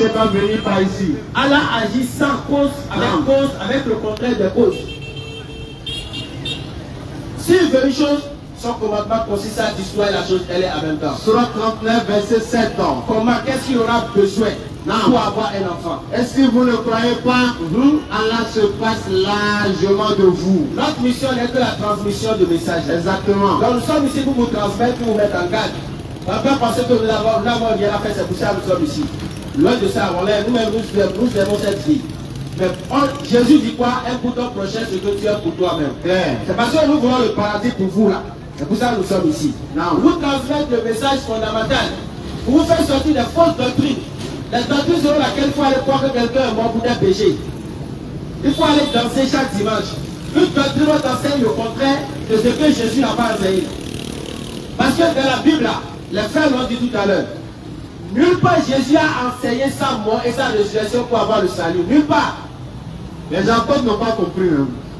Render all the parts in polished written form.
n'est pas venu par ici. Allah agit sans cause, avec le contraire de cause. Si il veut une chose, son commandement consiste à dissoudre la chose, elle est en même temps. Surat 39, verset 7 ans. Comment, qu'est-ce qu'il aura besoin pour avoir un enfant? Est-ce que vous ne croyez pas Allah se passe largement de vous? Notre mission n'est que la transmission de messages. Exactement. Donc nous sommes ici pour vous transmettre, pour vous mettre en garde. On peut penser que nous avons rien à faire, c'est pour ça que nous sommes ici. Loin de ça, nous-mêmes nous aimons cette vie. Mais Jésus dit quoi? Aime pour ton prochain ce que tu aimes pour toi-même. C'est parce que nous voulons le paradis pour vous là. C'est pour ça que nous sommes ici. Vous transmettre le message fondamental. Pour vous faire sortir des fausses doctrines. Les doctrines selon laquelle il faut aller croire que quelqu'un est mort pour des péchés. Il faut aller danser chaque dimanche. Une doctrine enseigne le contraire de ce que Jésus n'a pas enseigné. Parce que dans la Bible là, les frères l'ont dit tout à l'heure. Nulle part Jésus a enseigné sa mort et sa résurrection pour avoir le salut. Nulle part. Les apôtres n'ont pas compris.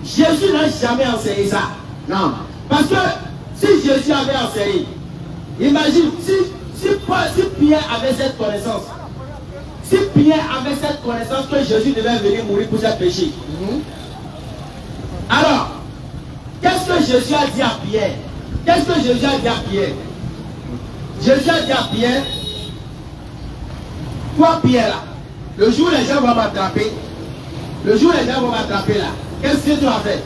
Jésus n'a jamais enseigné ça. Non. Parce que si Jésus avait enseigné, imagine si Pierre avait cette connaissance, si Pierre avait cette connaissance que Jésus devait venir mourir pour ses péchés, alors, qu'est-ce que Jésus a dit à Pierre? Qu'est-ce que Jésus a dit à Pierre? Jésus a dit à Pierre, toi Pierre là, le jour où les gens vont m'attraper, là, qu'est-ce que tu vas faire?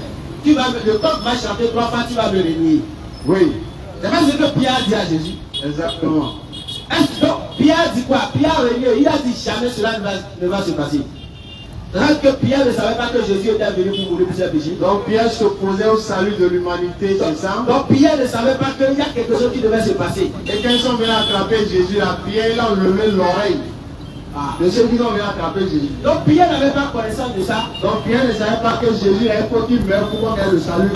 Le coq va chanter 3 fois, tu vas me renier. Oui. C'est pas ce que Pierre a dit à Jésus. Exactement. Est-ce que Pierre dit quoi? Pierre a renié, il a dit jamais cela ne va se passer. C'est que Pierre ne savait pas que Jésus était venu pour mourir pour ses péchés. Donc Pierre s'opposait au salut de l'humanité, c'est ça? Donc Pierre ne savait pas qu'il y a quelque chose qui devait se passer. Et quand ils sont venus attraper Jésus, là, Pierre il a enlevé l'oreille de ceux qui sont venus attraper Jésus. Donc Pierre n'avait pas connaissance de ça. Donc Pierre ne savait pas que Jésus est faut qu'il meure pour qu'on ait le salut.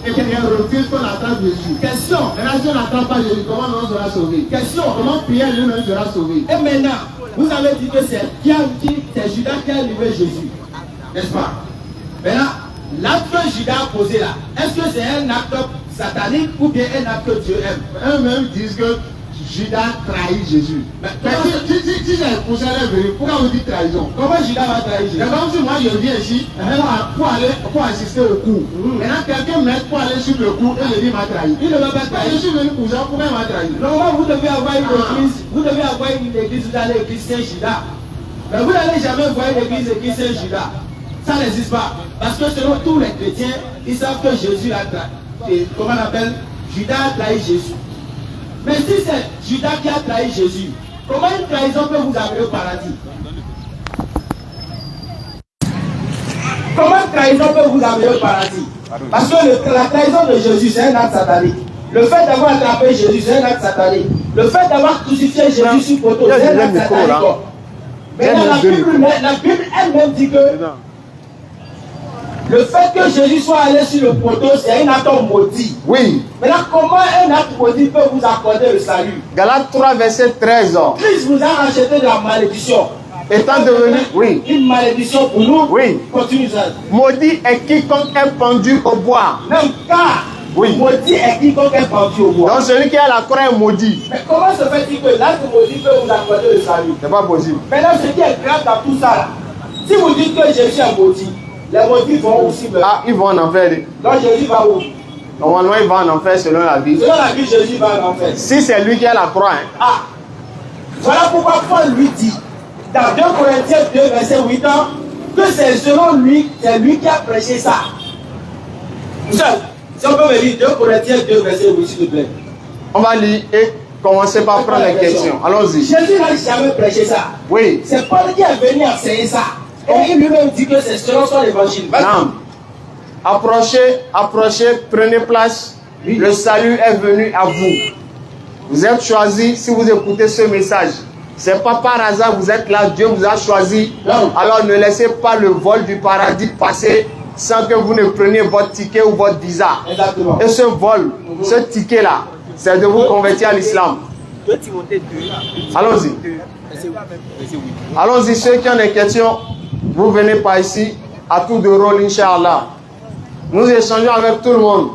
Et qu'il refuse qu'on attrape Jésus. Question. Maintenant si on n'attrape pas Jésus, comment on sera sauvé? Question. Comment Pierre lui-même sera sauvé? Et maintenant, vous avez dit que c'est Judas qui a livré Jésus. N'est-ce pas? Maintenant, l'acte que Judas a posé là, est-ce que c'est un acte satanique ou bien un acte que Dieu aime? Eux-mêmes disent que Judas trahit Jésus. Mais si j'ai poussé à venir, pourquoi vous dites trahison? Comment Judas va trahir Jésus? C'est comme si moi je viens ici pour assister au cours. Maintenant quelqu'un m'aide pour aller sur le cours et je dis m'a trahi. Il ne va pas trahir. Je suis venu pour ça, pourquoi il m'a trahi? Normalement vous devez avoir une église, vous allez à l'église Saint-Judas. Mais vous n'allez jamais voir une église Saint-Judas. Ça n'existe pas. Parce que selon tous les chrétiens, ils savent que Jésus a trahi. Comment on appelle? Judas a trahi Jésus. Mais si c'est Judas qui a trahi Jésus, comment une trahison peut vous amener au paradis? Comment une trahison peut vous amener au paradis? Parce que la trahison de Jésus, c'est un acte satanique. Le fait d'avoir attrapé Jésus, c'est un acte satanique. Le fait d'avoir crucifié Jésus sur poteau, c'est un acte satanique. Mais dans la Bible elle-même dit que le fait que Jésus soit allé sur le poteau, c'est un acte maudit. Oui. Maintenant, comment un acte maudit peut vous accorder le salut? Galates 3, verset 13. Christ vous a racheté de la malédiction. Étant devenu, une malédiction pour nous. Oui. Continue ça. Maudit est quiconque est pendu au bois. Même car. Oui. Maudit est quiconque est pendu au bois. Donc celui qui a la croix est maudit. Mais comment se fait-il que l'acte maudit peut vous accorder le salut? C'est pas possible. Maintenant, ce qui est grave dans tout ça, là, si vous dites que Jésus est maudit, les maudits vont aussi me... Ah, ils vont en enfer. Donc Jésus va où? Normalement, il va en enfer selon la vie. Selon la vie, Jésus va en enfer. Si c'est lui qui a la croix. Ah, voilà pourquoi Paul lui dit, dans 2 Corinthiens 2, verset 8 ans, que c'est selon lui, c'est lui qui a prêché ça. Seul, si on peut me dire 2 Corinthiens 2, verset 8, s'il te plaît. On va lire et commencer par prendre les questions. Allons-y. Jésus n'a jamais prêché ça. Oui. C'est Paul qui est venu enseigner ça. Et il lui-même dit que c'est selon son évangile. Non. Approchez, prenez place. Oui. Le salut est venu à vous. Vous êtes choisis si vous écoutez ce message. C'est pas par hasard vous êtes là, Dieu vous a choisi. Non. Alors ne laissez pas le vol du paradis passer sans que vous ne preniez votre ticket ou votre visa. Exactement. Et ce vol, ce ticket-là, c'est de vous convertir à l'islam. Allons-y. Allons-y, ceux qui ont des questions, vous venez par ici, à tour de rôle, Inch'Allah. Nous échangeons avec tout le monde.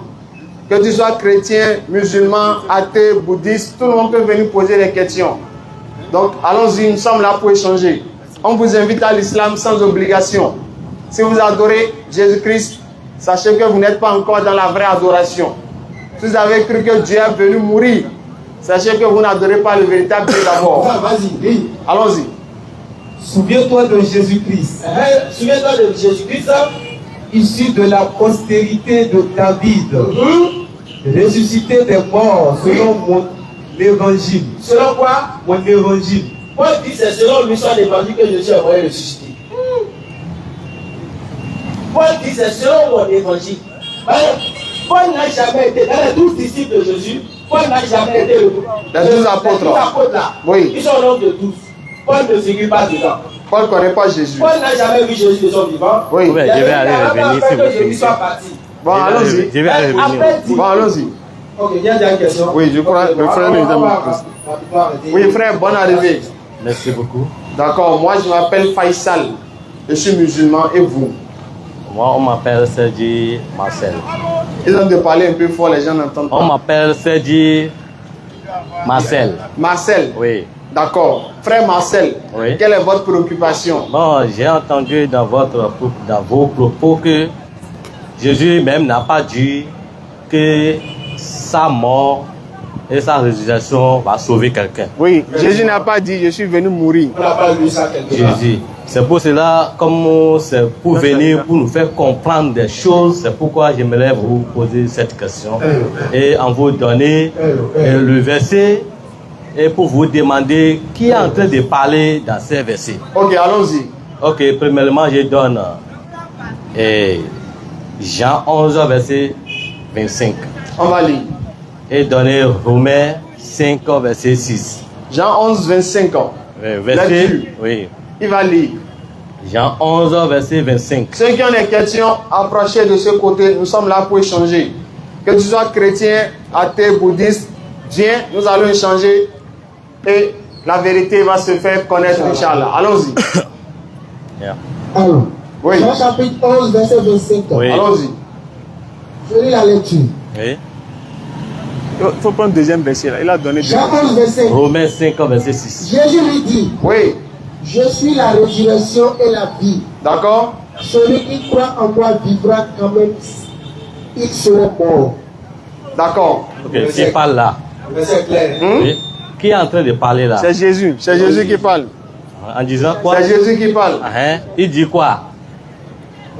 Que tu sois chrétien, musulman, athée, bouddhiste, tout le monde peut venir poser des questions. Donc, allons-y, nous sommes là pour échanger. On vous invite à l'islam sans obligation. Si vous adorez Jésus-Christ, sachez que vous n'êtes pas encore dans la vraie adoration. Si vous avez cru que Dieu est venu mourir, sachez que vous n'adorez pas le véritable Dieu d'abord. Vas-y, lis. Allons-y. Souviens-toi de Jésus-Christ, Souviens-toi de Jésus-Christ, issu de la postérité de David, ressuscité des morts selon mon évangile. selon quoi? Mon évangile. Paul dit c'est selon lui son évangile que Jésus a envoyé ressusciter. Paul dit c'est selon mon évangile. Paul n'a jamais été, dans les 12 disciples de Jésus, Paul n'a jamais été le Les 12 apôtres. Les 12 apôtres là. Oui. Ils sont au nombre de 12. Paul ne figure pas dedans. Paul ne connaît pas Jésus. Paul n'a jamais vu Jésus de son vivant. Oui. Ouais, je vais aller revenir si vous que Jésus finissez. soit parti. Bon, allons-y. Je vais aller revenir. Après, dit, Bon, allons-y. ok, il y a une question. Oui, je crois Ok, le frère on va- nous on va a arrêter. Oui, frère, bonne arrivée. Merci beaucoup. D'accord, moi je m'appelle Faisal. Je suis musulman et vous? Moi, on m'appelle Sergi Marcel. Ils ont de parler un peu fort, les gens n'entendent On pas. m'appelle Sergi Marcel. Marcel. Oui. D'accord. Frère Marcel, Oui. quelle est votre préoccupation? Bon, j'ai entendu dans vos propos que Jésus même n'a pas dit que sa mort et sa résurrection va sauver quelqu'un. Oui, Jésus n'a pas dit je suis venu mourir. On n'a pas lu ça quelque part. Jésus. C'est pour cela, comme c'est pour venir, pour nous faire comprendre des choses, c'est pourquoi j'aimerais vous poser cette question et en vous donner le verset et pour vous demander qui est en train de parler dans ces versets. Ok, allons-y. Ok, premièrement, je donne Jean 11, verset 25 On va lire. et donner Romains 5, verset 6. Jean 11, 25 ans. Verset, Lecture. oui. Il va lire. Jean 11, verset 25. Ceux qui ont des questions, approchez de ce côté. Nous sommes là pour échanger. Que tu sois chrétien, athée, bouddhiste, viens, nous allons échanger et la vérité va se faire connaître, Inch'Allah. Allons-y. Yeah. Alors, Oui. Jean chapitre 11, verset 25. Oui. Allons-y. Je lis la lecture. Oui. Il faut prendre le deuxième verset là. Il a donné deux. Jean 11, verset. Romains 5, verset 6. Jésus lui dit, Oui. je suis la résurrection et la vie. D'accord. Celui qui croit en moi vivra quand même il serait mort. D'accord. Ok, qui parle là? Le verset est clair. Oui. Qui est en train de parler là? C'est Jésus. C'est Jésus qui parle. En disant quoi? C'est Jésus qui parle. Hein? Il dit quoi?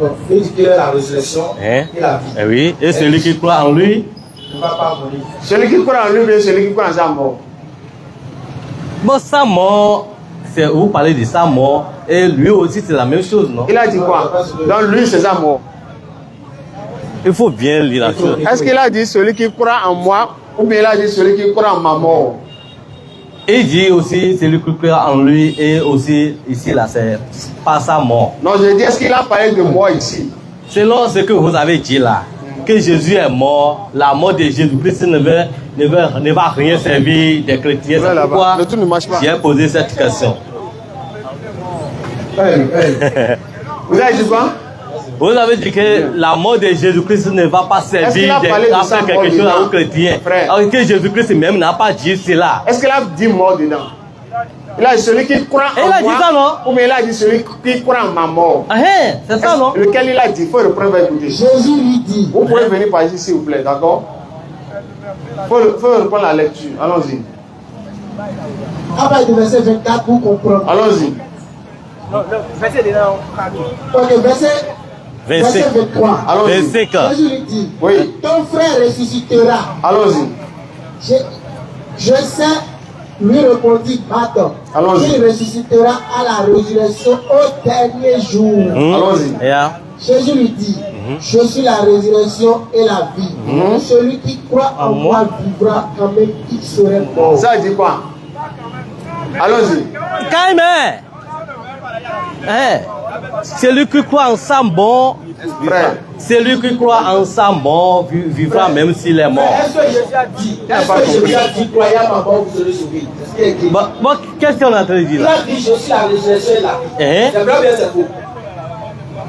Donc, il dit qu'il est la résurrection Hein? et la vie. Eh oui. Et celui qui croit en lui? Il ne va pas mourir. Celui qui croit en lui, mais celui qui croit en sa mort. Bon, sa mort, vous parlez de sa mort, et lui aussi c'est la même chose, non? Il a dit quoi? Donc lui, c'est sa mort. Il faut bien lire la chose. Est-ce qu'il a dit celui qui croit en moi ou bien il a dit celui qui croit en ma mort? Il dit aussi celui qui croit en lui, et aussi ici là, c'est pas sa mort. Non, je dis, est-ce qu'il a parlé de moi ici? Selon ce que vous avez dit là, que Jésus est mort, la mort de Jésus-Christ ne va rien servir des chrétiens. Ouais, C'est là-bas. pourquoi Le truc ne marche pas. j'ai posé cette question. Vous avez dit quoi? Vous avez dit que la mort de Jésus-Christ ne va pas Est-ce qu'il servir a parlé de sa faire mort quelque chose dedans? aux chrétiens. Frère. Alors que Jésus-Christ même n'a pas dit cela. Est-ce qu'il a dit mort dedans? Il a dit celui qui croit Et en il a dit moi ça, non? ou bien il a dit celui qui croit en ma mort? Ah, hein, c'est ça, non? Lequel il a dit? Il faut reprendre à écouter. Jésus lui dit, Vous pouvez venir par ici s'il vous plaît, d'accord? Il faut reprendre la lecture. Allons-y. à partir du verset 24 pour comprendre. Allons-y. Ok, verset 23. Allons-y. 25. Jésus lui dit, Oui. ton frère ressuscitera. Allons-y. Je sais, lui répondit Marthe, Allons-y. il ressuscitera à la résurrection au dernier jour. Allons-y. Yeah. Jésus lui dit, je suis la résurrection et la vie. Celui qui croit en moi vivra quand même il serait mort. Ça dit quoi? Allons-y. Calme. Hein? Celui qui croit en sa mort, Frère. celui qui croit en sa mort vivra même s'il est mort. Est-ce que Jésus a dit, croyez à ma mort, vous serez sauvés? C'est ce qui est écrit. Bon, qu'est-ce qu'on est en train de dire Il là? a dit, je suis la résurrection et la vie. Hein? C'est vrai ou bien c'est faux?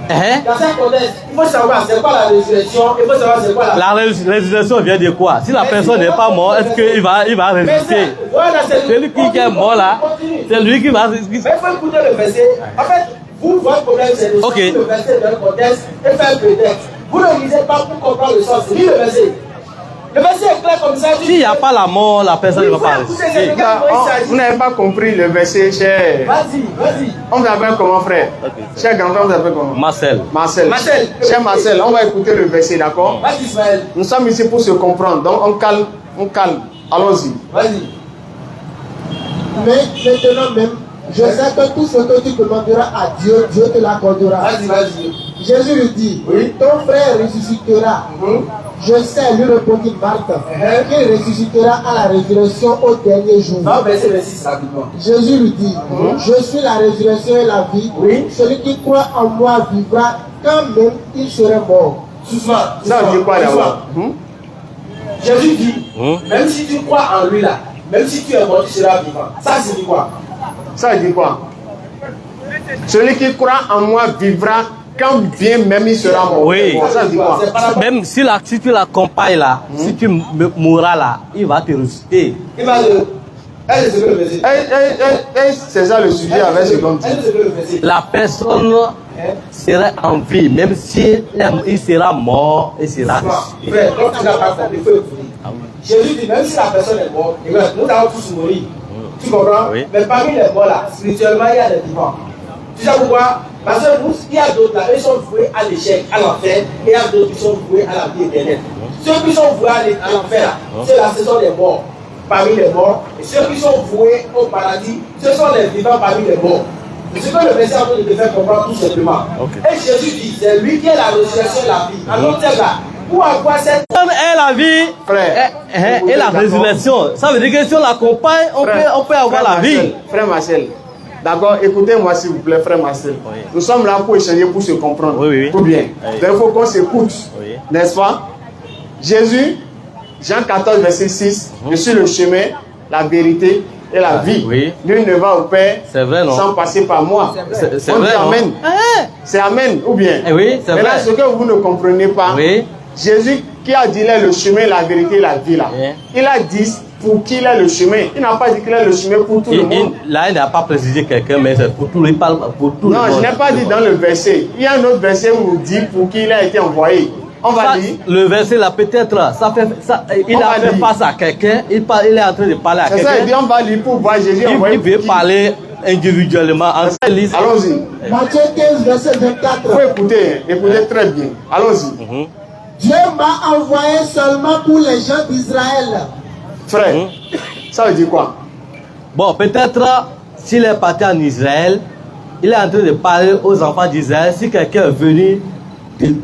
Dans ce contexte, il faut savoir c'est quoi la résurrection, il faut savoir c'est quoi la résurrection vient de quoi? Si la personne n'est pas morte, est-ce qu'il va résister? Voilà, Celui qui est mort là, c'est lui qui va. Mais il faut écouter le verset. En fait, vous, votre problème, c'est de sortir le verset dans le contexte et faire prétexte. Vous ne lisez pas pour comprendre le sens. Lis le verset. Le verset est clair comme ça. S'il n'y a pas la mort, la personne ne va pas résister. Vous n'avez pas compris le verset, cher. Vas-y. On t'appelle comment, frère? Cher grand frère, on t'appelle comment? Marcel. Marcel. Cher Marcel, on va écouter le verset, d'accord? Vas-y, Ismaël. Nous sommes ici pour se comprendre. Donc on calme. Allons-y. Vas-y. Mais maintenant même, je sais que tout ce que tu demanderas à Dieu, Dieu te l'accordera. Vas-y. Jésus lui dit, ton frère ressuscitera. Je sais, lui répondit Marthe, qu'il ressuscitera à la résurrection au dernier jour. Jésus lui dit, je suis la résurrection et la vie. Celui qui croit en moi vivra quand même il serait mort. Ça veut dire quoi d'abord? Jésus dit, même si tu crois en lui là, même si tu es mort, tu seras vivant. Ça signifie quoi? Ça veut dire quoi? Celui qui croit en moi vivra quand bien même il sera mort. Oui. Ça veut dire quoi? Même si tu l'accompagnes là, si tu mourras là, il va te ressusciter. Il va c'est ça le sujet avec ce qu'on dit. La personne sera en vie, même si il sera mort, il sera ressuscité. Frère, quand tu n'as pas compris, il faut écouter. Jésus dit, même si la personne est morte, nous allons tous mourir. Tu comprends? Oui. Mais parmi les morts là, spirituellement, il y a des vivants. Tu sais pourquoi? Parce que nous, il y a d'autres là, ils sont voués à l'échec, à l'enfer, et il y a d'autres qui sont voués à la vie éternelle. Ceux qui sont voués à l'enfer là, c'est la saison des morts parmi les morts. Et ceux qui sont voués au paradis, ce sont les vivants parmi les morts. C'est ce que le verset a envie de te faire comprendre tout simplement. Et Jésus dit, c'est lui qui est la résurrection et la vie. En d'autres termes là, pour avoir cette est la vie et la résurrection. Ça veut dire que si on l'accompagne, on peut avoir la vie. Frère Marcel, d'accord, écoutez-moi s'il vous plaît, frère Marcel. Oui. Nous sommes là pour échanger, pour se comprendre. Oui. Tout bien. Oui. Donc il faut qu'on s'écoute. Oui. N'est-ce pas? Jésus, Jean 14, verset 6, je suis le chemin, la vérité et la vie. Oui. Nul ne va au Père vrai, sans passer par moi. C'est on vrai, dit Amen. C'est Amen, ou bien? Oui, c'est vrai. Maintenant, ce que vous ne comprenez pas, Jésus qui a dit là le chemin, la vérité et la vie, là, il a dit pour qui il est le chemin. Il n'a pas dit qu'il est le chemin pour tout le monde. Là, il n'a pas précisé quelqu'un, mais c'est pour tout le monde. Il parle pour tout le monde. Non, je n'ai pas dit dans le verset. Il y a un autre verset où il dit pour qui il a été envoyé. On va dire. Le verset là, peut-être, il a fait face à quelqu'un, il est en train de parler à quelqu'un. C'est ça, il dit on va lire pour voir Jésus envoyé. Il veut parler individuellement. Allons-y. Matthieu 15, verset 24. Il faut écouter, écoutez très bien. Allons-y. Dieu m'a envoyé seulement pour les gens d'Israël. Frère, ça veut dire quoi? Bon, peut-être, s'il est parti en Israël, il est en train de parler aux enfants d'Israël. Si quelqu'un est venu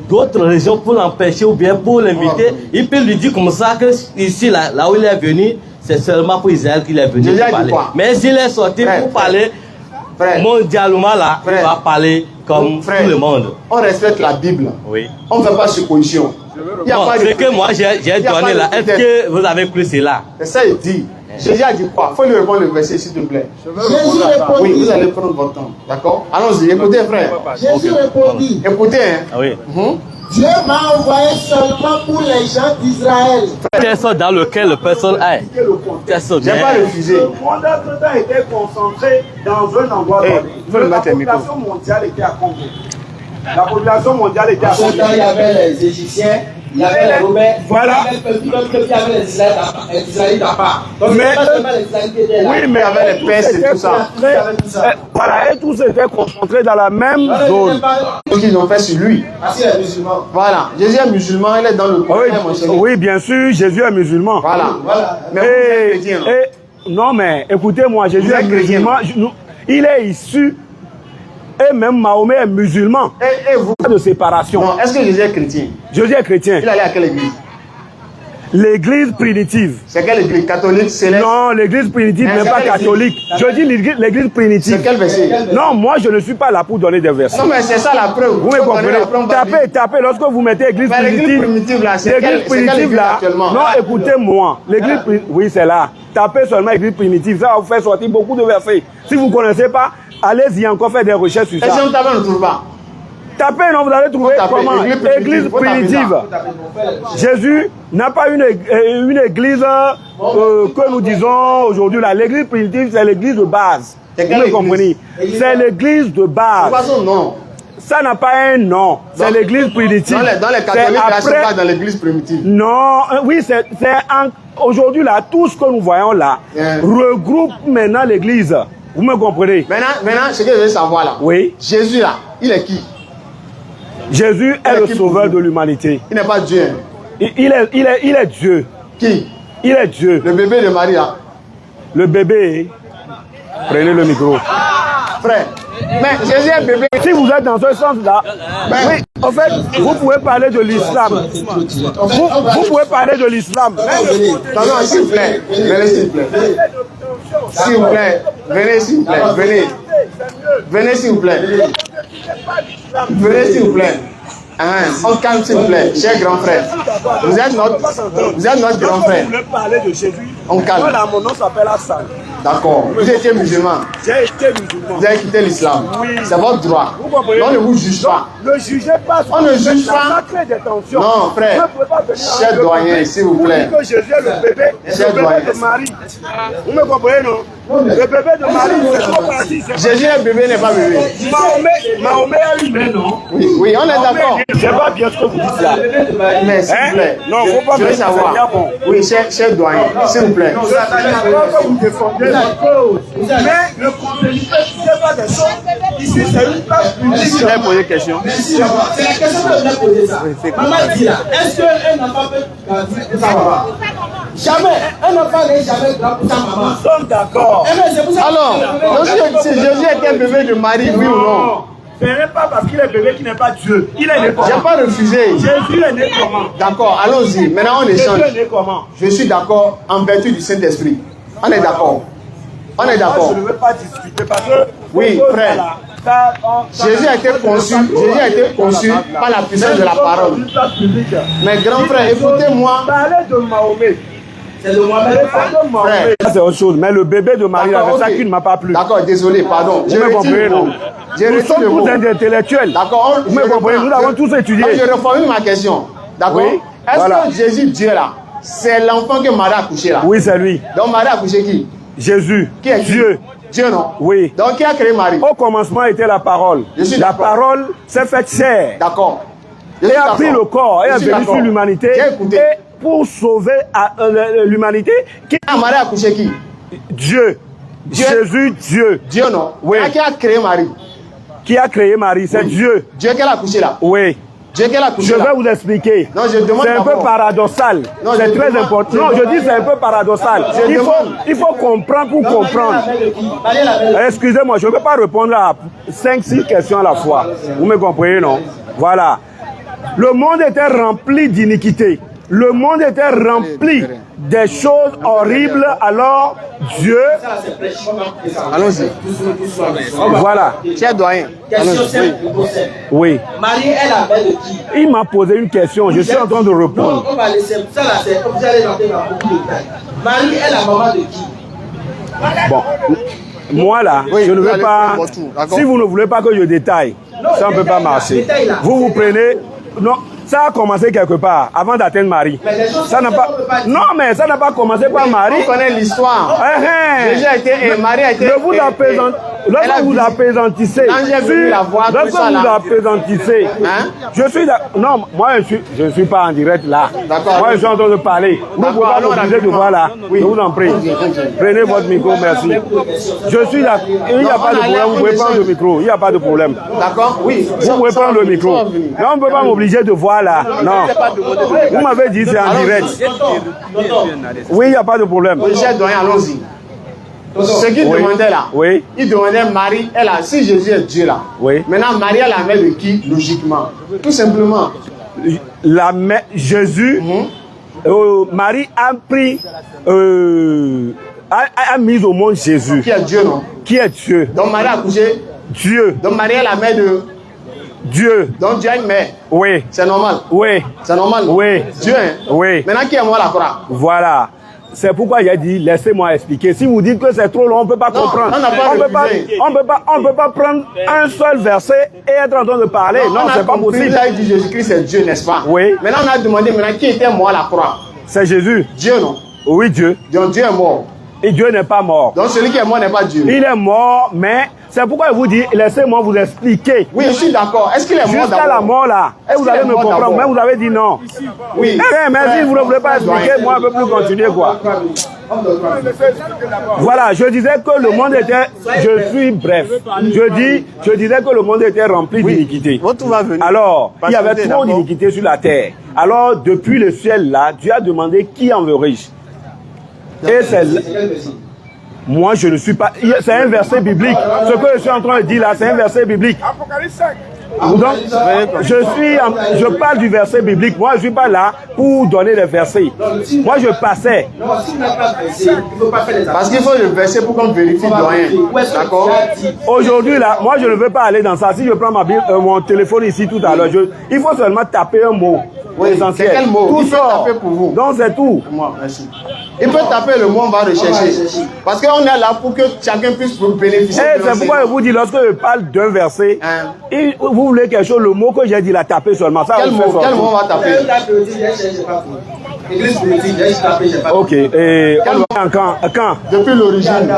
d'autres régions pour l'empêcher ou bien pour l'inviter, il peut lui dire comme ça que ici, là où il est venu, c'est seulement pour Israël qu'il est venu pour parler. Mais s'il est sorti pour parler mondialement, là, il va parler comme tout le monde. On respecte la Bible. Oui. On ne fait pas supposition. Ce que moi j'ai donné là, est-ce que vous avez pris cela? C'est ça, il dit. Jésus a dit quoi? Il faut lui répondre le verset, s'il te plaît. Jésus répondit. Oui, vous allez prendre votre temps. D'accord? Allons-y, écoutez, frère. Jésus répondit. Écoutez, hein. Ah oui. Dieu m'a envoyé seulement pour les gens d'Israël. Quel sont dans lequel la personne est? Je n'ai pas refusé. Le monde a été concentré dans un endroit donné. La population mondiale était à Congo. La population mondiale était à Congo. Il y avait les Égyptiens, il y avait les Romains, voilà. Il y avait les Israélites à part. Donc, Mais, c'est pas seulement les Israélites qui étaient là. oui, mais Il y avait les Perses et tout ça. Voilà, et tous étaient concentrés dans la même zone. Ce qu'ils ont fait sur lui. Assis les musulmans. Voilà. Jésus est musulman, il est dans le Coran. Oui, bien sûr, Jésus est musulman. Voilà. Mais vous êtes chrétien. Non, mais écoutez-moi, Jésus est musulman. Il est issu. Et même Mahomet est musulman. Et vous? De séparation. Non, est-ce que Jésus est chrétien? Jésus est chrétien. Il allait à quelle église? L'église primitive. C'est quelle église? Catholique, céleste? Non, l'église primitive n'est pas catholique. Je dis l'église primitive. C'est quel verset? Non, moi je ne suis pas là pour donner des versets. Non, mais c'est ça la preuve. Vous me comprenez? Tapez, lorsque vous mettez église primitive là, c'est l'église primitive là. Non, écoutez-moi. L'église oui, c'est là. Tapez seulement église primitive. Ça va vous faire sortir beaucoup de versets. Si vous ne connaissez pas, allez-y encore faire des recherches sur ça. Et si on ne trouve pas? Tapez, non, vous allez trouver Tapez, comment? Église faut taper primitive. Jésus n'a pas une église que nous disons aujourd'hui. L'église primitive, c'est l'église de base. C'est Vous quelle me église? comprenez? C'est l'église de base. Pas son nom. Ça n'a pas un nom. C'est l'église primitive. Dans les catholiques, là, c'est pas dans l'église primitive. Non, oui, c'est aujourd'hui là, tout ce que nous voyons là regroupe maintenant l'église. Vous me comprenez? Maintenant, ce que je veux savoir là. Oui. Jésus là, il est qui? Jésus est le sauveur de l'humanité. Il n'est pas Dieu. Il est Dieu. Qui? Il est Dieu. Le bébé de Marie là. Le bébé, prenez le micro. Frère, mais Jésus est bébé. Si vous êtes dans ce sens-là, oui, en fait, vous pouvez parler de l'islam. Vous pouvez parler de l'islam. Non, s'il vous plaît. Venez, s'il vous plaît. S'il vous plaît. Venez, s'il vous plaît. Venez. Venez, s'il vous plaît. Venez, s'il vous plaît. On calme, s'il vous plaît, cher grand frère. Vous êtes notre grand frère. Vous voulez parler de Jésus? On calme. Moi, là, mon nom s'appelle Hassan. D'accord. Vous étiez musulman. J'ai été musulman. Vous avez quitté l'islam. Oui. C'est votre droit. Vous comprenez? On ne vous juge pas. Ne jugez pas. On ne juge pas. Non, frère. Cher doyen, s'il vous plaît. Vous dites que Jésus est le bébé, Cher le bébé doyen. de Marie. Vous me comprenez, non? Le bébé de Marie, c'est trop parti. Jésus est bébé, n'est pas bébé. Mahomet a eu un nom. Oui, on est d'accord. C'est pas bien ce que vous dites là. Mais s'il vous plaît, Non, faut pas je veux me savoir. dire bon. Oui, cher doyen, s'il vous plaît. Je ne sais pas que vous défendez la cause. Mais le contenu, c'est pas des choses. Ici, c'est une place publique. Je vais poser une question. C'est la question que je vais poser ça. Maman dit là, est-ce qu'un enfant peut grandir pour sa maman? Jamais. Un enfant n'est jamais grand pour sa maman. Nous sommes d'accord. Eh bien, c'est pour ça que- Alors, donc si Jésus était bébé de Marie, oui ou non? Ce n'est pas parce qu'il est bébé qu'il n'est pas Dieu. Il est né J'ai comment? pas refusé. Jésus est né comment? D'accord, allons-y. Maintenant, on échange. Jésus est né comment? Je suis d'accord en vertu du Saint-Esprit. On est d'accord. On est d'accord. Moi, je ne veux pas discuter parce que... Oui, frère. Jésus a été conçu par la puissance de la parole. Mais grand frère, écoutez-moi. Parlez de Mahomet. C'est le Mohamed. Frère. Ça, c'est autre chose. Mais le bébé de Marie, D'accord, c'est ça ok. qui ne m'a pas plu. D'accord, désolé, pardon. Je Vous me retire comprenez, le mot. non? Je Nous retire sommes le tous mot. des intellectuels. D'accord, Vous me comprenez, nous avons tous étudié. Je reformule ma question. D'accord? Oui, Est-ce voilà. que Jésus, Dieu là, c'est l'enfant que Marie a accouché là? Oui, c'est lui. Donc Marie a accouché qui? Jésus. Qui est Dieu. Dieu, non? Oui. Donc qui a créé Marie? Au commencement était la parole. Je suis La d'accord. parole s'est faite chair. D'accord. Je Et suis a d'accord. pris le corps et Je a suis venu d'accord. sur l'humanité. J'ai écouté. Et pour sauver l'humanité, qui Ah, Marie a accouché qui? Dieu. Dieu. Jésus, Dieu. Dieu, non? Oui. Ah, qui a créé Marie? Qui a créé Marie, c'est Oui. Dieu. Dieu qu'elle a accouché là? Oui. Dieu qu'elle a accouché Je là? vais vous expliquer. Non, je demande C'est un peu d'abord. paradoxal. Non, C'est je très demande- important. Non, je dis c'est un peu paradoxal. Je demande. Il faut comprendre pour comprendre. Excusez-moi, je ne peux pas répondre à 5-6 questions à la fois. Vous me comprenez, non? Voilà. Le monde était rempli d'iniquité. Le monde était rempli des choses horribles. Alors, Dieu... Allons-y. Voilà. Cher doyen. Question simple, réponse simple. Oui. Marie est la mère de qui? Il m'a posé une question. Je suis en train de Non, répondre. on va laisser ça là, c'est vous allez rentrer dans beaucoup de détails. Marie est la maman de qui? Bon. Moi là, Oui, je ne vous veux allez pas... faire votre tour, d'accord? Si vous ne voulez pas que je détaille, ça ne peut pas marcher. détail là. Vous prenez... Non, ça a commencé quelque part, avant d'atteindre Marie. Mais les choses Ça n'a qu'on pas... peut pas dire. Non, mais ça n'a pas commencé par Marie. On connaît l'histoire. Jésus a été, et Marie a été. Je vous apaisante. Lorsque vous apaisantissez, Quand j'ai voulu la voir, tout lorsque ça, vous là. apaisantissez, Hein? je suis non, moi je ne suis pas en direct là. D'accord. Moi je suis en train de parler. Vous ne pouvez pas alors, m'obliger de rapidement. voir là. Oui. Je vous en prie. Prenez votre micro, merci. Je suis là. Il n'y a pas de problème. Vous pouvez prendre le micro. Il n'y a pas de problème. D'accord? Oui. Vous pouvez prendre le micro. Mais on ne peut pas m'obliger de voir là. Non. Vous m'avez dit c'est en direct. Oui, il n'y a pas de problème. Cher doyen, allons-y. Ce qu'il Oui. demandait là, Oui. il demandait Marie, elle a, si Jésus est Dieu là, Oui. maintenant Marie est la mère de qui, logiquement? Tout simplement. La mère Jésus, Marie a pris, a mis au monde Jésus, Qui est Dieu, non? qui est Dieu. Donc Marie a accouché, Dieu, donc Marie est la mère de. Dieu, Donc Dieu a une mère. oui, C'est normal. oui, C'est normal. oui, Dieu, hein? oui. Maintenant qui est moi la croix? Voilà. c'est pourquoi j'ai dit, laissez-moi expliquer. Si vous dites que c'est trop long, on ne peut pas comprendre. on n'a pas refusé. On peut pas prendre un seul verset et être en train de parler. Non, c'est pas possible. Vous avez dit Jésus-Christ est Dieu, n'est-ce pas? Oui. Maintenant, on a demandé qui était mort à la croix. C'est Jésus. Dieu, non? Oui, Dieu. Donc Dieu est mort. Et Dieu n'est pas mort. Donc celui qui est mort n'est pas Dieu. Il est mort, mais c'est pourquoi je vous dis, laissez-moi vous expliquer. Oui, je suis d'accord. Est-ce qu'il est mort Jusqu'à d'abord? la mort là. Et vous allez me comprendre. Mais vous avez dit non. Oui. Mais si vous ne voulez pas expliquer, moi je ne peux plus continuer quoi. Voilà, je disais que le monde était, je suis bref, je disais que le monde était rempli d'iniquité. Alors, il y avait trop d'iniquité sur la terre. Alors, depuis le ciel là, Dieu a demandé qui enverrai-je. Et c'est... Moi, je ne suis pas... C'est un verset biblique. Ce que je suis en train de dire là, c'est un verset biblique. Donc, je parle du verset biblique. Moi, je ne suis pas là pour donner des versets. Moi, je passais. Parce qu'il faut le verset pour qu'on vérifie de rien. D'accord? Aujourd'hui, là, moi, je ne veux pas aller dans ça. Si je prends mon téléphone ici tout à l'heure, il faut seulement taper un mot. Oui, essentiel. quel mot? Tout Il peut sort. taper pour vous. Donc, c'est tout. Moi, merci. Il peut taper le mot, on va rechercher. Parce qu'on est là pour que chacun puisse bénéficier. Et c'est pourquoi je vous dis, lorsque je parle d'un verset, vous voulez quelque chose, le mot que j'ai dit, la taper seulement. Ça, quel mot on va taper? Ok. Et quand? Depuis l'origine.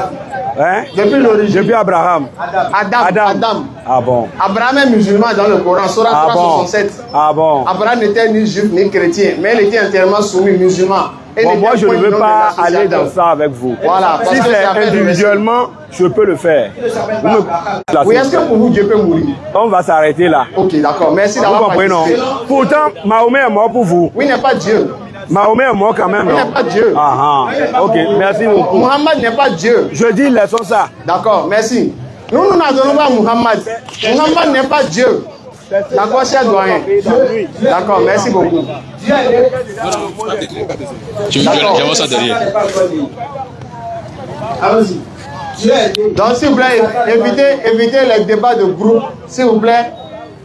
Hein? Depuis l'origine. Depuis Abraham. Adam. Ah bon. Abraham est musulman dans le Coran, Surah 367. Ah bon. Abraham n'était ni juif ni chrétien, mais il était entièrement soumis musulman. Bon, moi, je ne veux pas aller dans ça avec vous. Voilà. Si c'est individuellement, je peux le faire. Oui, est-ce que pour vous, Dieu peut mourir? On va s'arrêter là. Ok, d'accord. Merci d'avoir participé. Pourtant, Mahomet est mort pour vous. Oui, il n'est pas Dieu. Mahomet est mort quand même. Il n'est pas Dieu. Ok, merci beaucoup. Mohammed n'est pas Dieu. Je dis, laissons ça. D'accord, merci. Nous n'adorons pas Mohammed. Mohammed n'est pas Dieu. D'accord, cher doyen. D'accord, merci beaucoup. J'avance ça derrière. Donc, s'il vous plaît, évitez les débats de groupe. S'il vous plaît.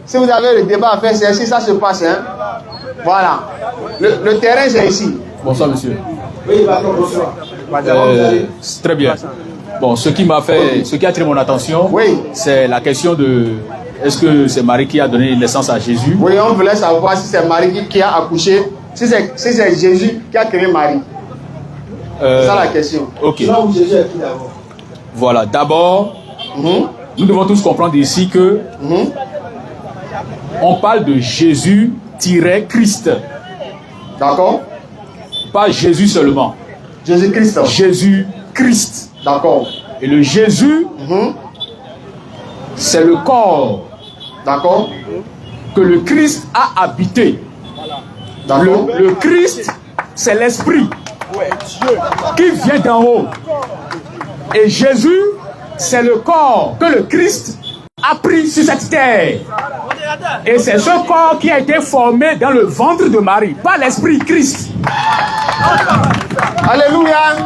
Si vous avez le débat à faire, c'est ici, ça se passe. Hein? Voilà. Le terrain, c'est ici. Bonsoir, monsieur. Très bien. Bon, ce qui a attiré mon attention, c'est la question de est-ce que c'est Marie qui a donné naissance à Jésus? Oui, on voulait savoir si c'est Marie qui a accouché, si c'est Jésus qui a créé Marie. C'est ça la question. Ok. Voilà, d'abord, nous devons tous comprendre ici que on parle de Jésus-Christ. D'accord. Pas Jésus seulement. Jésus-Christ. Jésus-Christ. D'accord. Et le Jésus, c'est le corps. D'accord. Que le Christ a habité. Le Christ, c'est l'esprit qui vient d'en haut. Et Jésus, c'est le corps que le Christ a pris sur cette terre. Et c'est ce corps qui a été formé dans le ventre de Marie, par l'esprit Christ. Alléluia.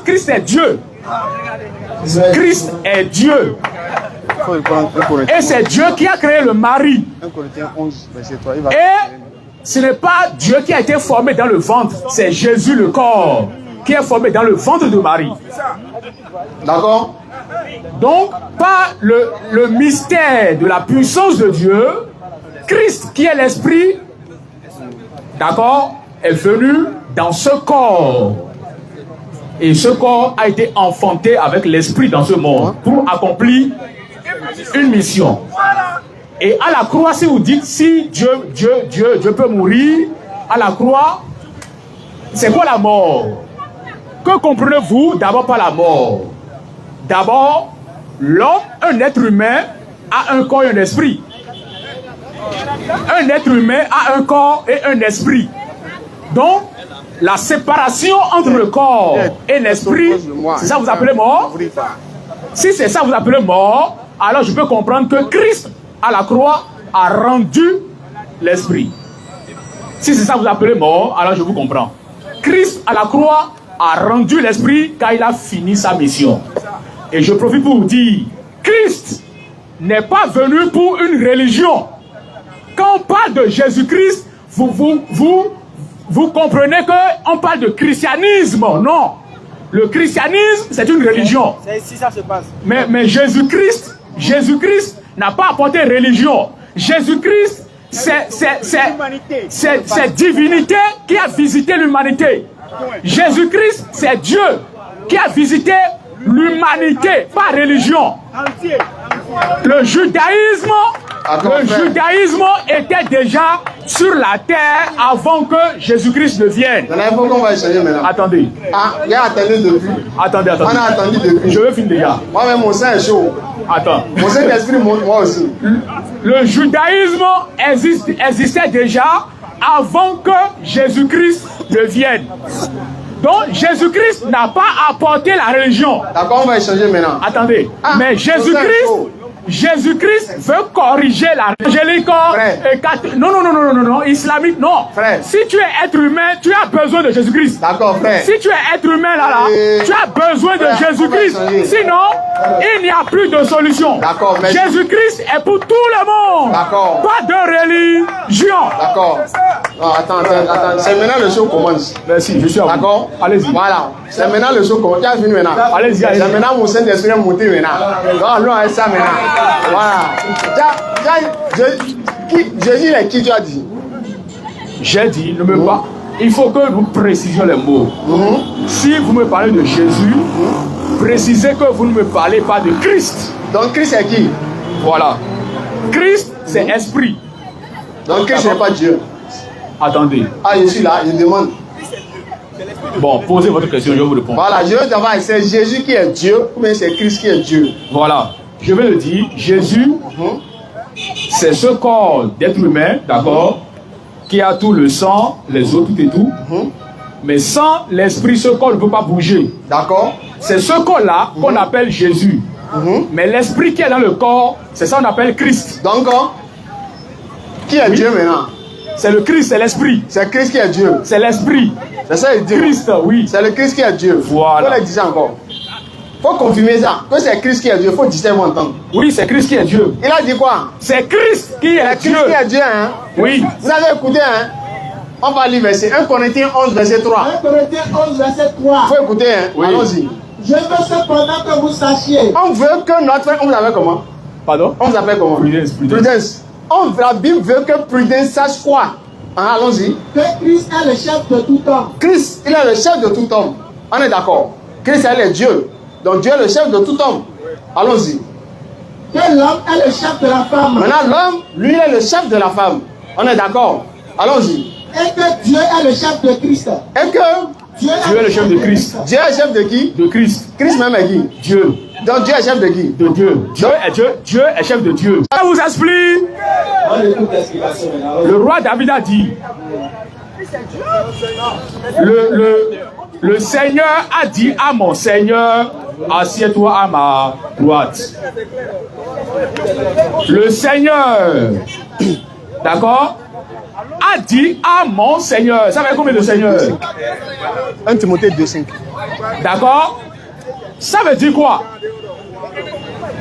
Christ est Dieu. Christ est Dieu. Et c'est Dieu qui a créé le mari. Et ce n'est pas Dieu qui a été formé dans le ventre, c'est Jésus le corps qui est formé dans le ventre de Marie. D'accord. Donc, par le mystère de la puissance de Dieu, Christ qui est l'esprit, d'accord, est venu dans ce corps. Et ce corps a été enfanté avec l'esprit dans ce monde pour accomplir une mission. Et à la croix, si vous dites si Dieu peut mourir, à la croix, c'est quoi la mort? Que comprenez-vous d'abord par la mort? D'abord, l'homme, un être humain, a un corps et un esprit. Un être humain a un corps et un esprit. Donc, la séparation entre le corps et l'esprit, c'est ça que vous appelez mort? Si c'est ça que vous appelez mort, alors je peux comprendre que Christ, à la croix, a rendu l'esprit. Si c'est ça que vous appelez mort, alors je vous comprends. Christ, à la croix, a rendu l'esprit car il a fini sa mission. Et je profite pour vous dire, Christ n'est pas venu pour une religion. Quand on parle de Jésus-Christ, vous vous comprenez qu'on parle de christianisme. Non. Le christianisme, c'est une religion. C'est ici ça se passe. Mais Jésus-Christ n'a pas apporté religion. Jésus-Christ, c'est divinité qui a visité l'humanité. Jésus-Christ, c'est Dieu qui a visité l'humanité, pas religion. Le judaïsme était déjà sur la terre avant que Jésus-Christ ne vienne. Attendez. Il y a attendu depuis. Attendez. On a attendu depuis. Je veux finir déjà. Moi-même, mon sang est chaud. Attends. Mon sang d'esprit, moi aussi. Le judaïsme existait déjà avant que Jésus-Christ ne vienne. Donc Jésus-Christ n'a pas apporté la religion. D'accord, on va échanger maintenant. Attendez. Mais Jésus-Christ veut corriger la religion. Non, islamique, non. Frère. Si tu es être humain, tu as besoin de Jésus-Christ. D'accord, frère. Si tu es être humain tu as besoin de Jésus-Christ. Sinon, il n'y a plus de solution. D'accord, mais Jésus-Christ est pour tout le monde. D'accord. Pas de religion. D'accord. Non, attends. C'est maintenant le show commence. Merci, je suis à vous. D'accord. Allez-y. Voilà. C'est maintenant le show commence. Tu as fini maintenant. Allez-y. C'est maintenant mon Saint-Esprit est monté maintenant. Non, c'est ça maintenant. Voilà. Jésus est qui tu as dit? J'ai dit, ne me pas. Il faut que nous précisions les mots. Si vous me parlez de Jésus, précisez que vous ne me parlez pas de Christ. Donc Christ est qui? Voilà. Christ, c'est esprit. Donc Christ n'est pas Dieu. Attendez. Je suis là, je demande. Bon, posez votre question, je vais vous répondre. Voilà, je veux savoir, c'est Jésus qui est Dieu ou bien c'est Christ qui est Dieu? Voilà. Je vais le dire, Jésus, c'est ce corps d'être humain, d'accord, qui a tout le sang, les os, tout et tout. Mais sans l'esprit, ce corps ne peut pas bouger. D'accord. C'est ce corps-là qu'on appelle Jésus. Mais l'esprit qui est dans le corps, c'est ça qu'on appelle Christ. Donc, qui est Dieu maintenant? C'est le Christ, c'est l'esprit. C'est Christ qui est Dieu. C'est l'esprit. C'est ça, il dit. Christ, oui. C'est le Christ qui est Dieu. Voilà. Il faut le dire encore. Il faut confirmer ça. Que c'est Christ qui est Dieu. Il faut discerner entendre. Oui, c'est Christ qui est Dieu. Il a dit quoi? C'est Christ qui est Dieu. Christ qui est Dieu, hein? Oui. Vous avez écouté, hein? On va lire verset 1 Corinthiens 11, verset 3. 1 Corinthiens 11, verset 3. Il faut écouter, hein? Oui. Allons-y. Je veux cependant que vous sachiez. On veut que notre... On vous appelle comment? Pardon? On vous appelle comment? Prudence. La Bible veut que Prudence sache quoi? Allons-y. Que Christ est le chef de tout homme. Christ, il est le chef de tout homme. On est d'accord. Christ, il est Dieu. Donc Dieu est le chef de tout homme. Allons-y. Que l'homme est le chef de la femme. Maintenant, l'homme, lui, il est le chef de la femme. On est d'accord. Allons-y. Et que Dieu est le chef de Christ. Et que Dieu est le chef de Christ. Dieu est chef de qui? De Christ. Christ même est qui? Dieu. Donc Dieu est chef de qui? De Dieu. Dieu est chef de Dieu. Ça vous explique? Le roi David a dit, le Seigneur a dit à mon Seigneur, assieds-toi à ma droite. Le Seigneur, d'accord, a dit à mon Seigneur. Ça fait combien de Seigneur? 1 Timothée 2,5. D'accord? Ça veut dire quoi?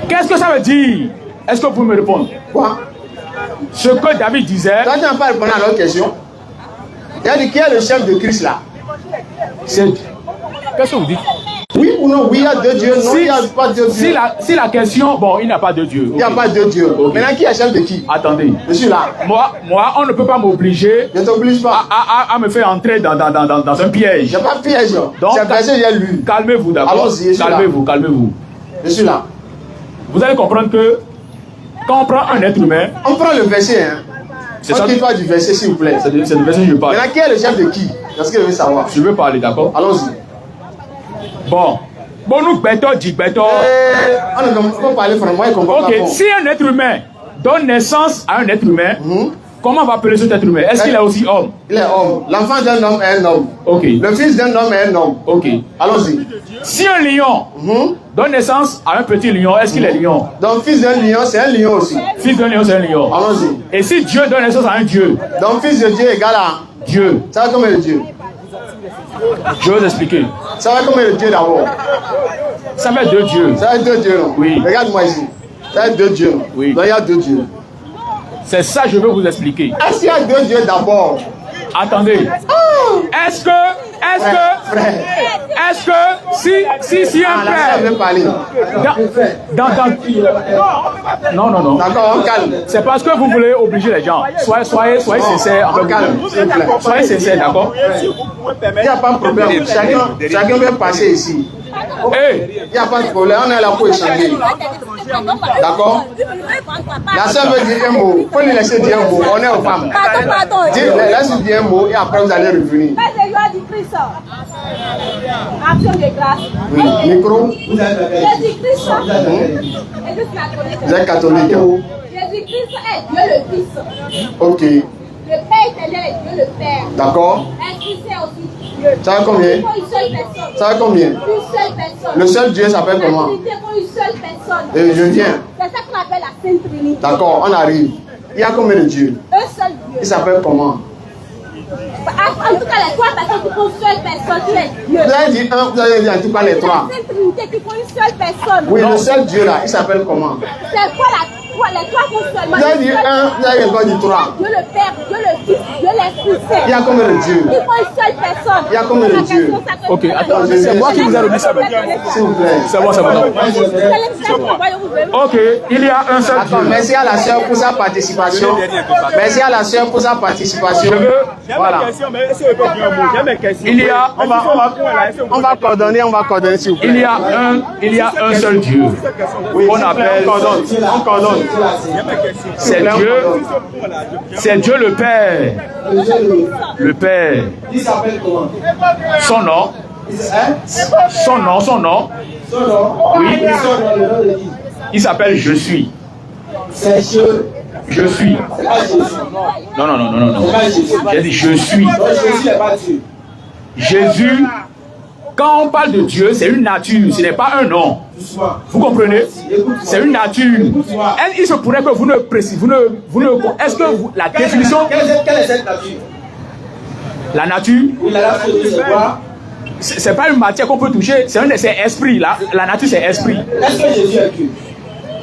Qu'est-ce que ça veut dire? Est-ce que vous pouvez me répondre? Quoi? Ce que David disait. Toi, tu n'as pas répondu à notre question. Il a dit qui est le chef de Christ là? C'est... Qu'est-ce que vous dites? Oui ou non? Oui, il y a deux dieux. Non, il n'y a pas de Dieu. Si la question, bon, il n'y a pas de Dieu. Il n'y a pas de Dieu. Okay. Maintenant, qui est chef de qui? Attendez. Je suis là. Moi, on ne peut pas m'obliger. Je ne t'oblige pas. À me faire entrer dans un piège. Je n'ai pas de piège. C'est parce que j'ai lu. Calmez-vous d'abord. Allons-y. Calmez-vous. Je suis là. Vous allez comprendre que quand on prend un être humain. On prend le verset, hein. On ne parle du verset, s'il vous plaît. C'est le verset que je parle. Maintenant, qui est le chef de qui? Parce que je veux savoir. Je veux parler, d'accord? Allons-y. Bon, nous bêtons, dit bêtons. On ne peut pas parler franchement, il comprend pas. Ok, si un être humain donne naissance à un être humain, comment on va appeler cet être humain? Est-ce qu'il est aussi homme? Il est homme. L'enfant d'un homme est un homme. Ok. Le fils d'un homme est un homme. Ok. Allons-y. Si un lion donne naissance à un petit lion, est-ce qu'il est lion? Donc, fils d'un lion, c'est un lion aussi. Fils d'un lion, c'est un lion. Allons-y. Et si Dieu donne naissance à un Dieu? Donc, fils de Dieu égale à Dieu. Ça va combien de Dieu? Je vais vous expliquer. Ça va combien de Dieu d'abord? Ça va être deux dieux. Ça va être deux dieux, non? Oui. Regarde-moi ici. Ça va être deux dieux, non? Oui. Donc, il y a deux dieux. C'est ça que je veux vous expliquer. Est-ce qu'il y a deux dieux d'abord? Attendez. Est-ce que si un La sœur père veut parler. non. D'accord, on calme. C'est parce que vous voulez obliger les gens. Soyez sincères. On calme, s'il vous plaît. Soyez sincères, d'accord? Il n'y a pas de problème. Chacun veut passer ici. Hey, Il n'y a pas de problème. On est là pour échanger. D'accord? La sœur veut dire un mot. Il faut lui laisser dire un mot. On est aux femmes. Pardon. Laisse-lui dire un mot et après vous allez revenir. Action de grâce. Oui. Micro. Jésus-Christ. Vous êtes catholique. Jésus-Christ est Dieu le Fils. Ok. Le Père éternel est Dieu le Père. D'accord. Esprit Saint aussi Dieu. Ça va combien? Il faut une seule personne. Ça va combien? Une seule personne. Le seul Dieu s'appelle comment? La Trinité pour une seule personne. Et je viens. C'est ça qu'on appelle la Sainte Trinité. D'accord, on arrive. Il y a combien de dieux? Un seul Dieu. Il s'appelle comment? En tout cas, les trois personnes qui font une seule personne qui est Dieu. Vous avez dit un, vous avez dit en tout cas les trois. La Sainte Trinité qui font une seule personne. Oui, le seul Dieu là, il s'appelle comment? C'est quoi les trois font seulement. Vous avez dit un, vous avez encore dit trois. Dieu le Père, Dieu le Fils, Dieu l'Esprit Saint. Il y a combien de dieux? Il faut une seule personne. Il y a combien de dieux? ok, attends, c'est moi qui vous ai remis ça. S'il vous plaît. C'est bon. Ok, il y a un seul D'accord, Dieu. merci à la sœur pour sa participation. Merci à la sœur pour sa participation. Voilà. Il y a, On va coordonner, s'il vous plaît. il y a un seul Dieu. Oui, On appelle, on coordonne. c'est Dieu le Père. Le Père. Il s'appelle comment? Son nom. Son nom. Oui. Le nom de qui? Il s'appelle Je suis. C'est Dieu. Je suis. C'est pas Jésus. Non. C'est pas Jésus. J'ai dit je suis. Donc Jésus n'est pas Dieu. Jésus, quand on parle de Dieu, c'est une nature, ce n'est pas un nom. Doucement. Vous comprenez? C'est une nature. Il se pourrait que vous ne précisez, est-ce que la définition, Quelle est cette nature? la nature, Oui, la nature, c'est quoi? c'est pas une matière qu'on peut toucher, c'est esprit. La nature, c'est esprit. Est-ce que Jésus est Dieu?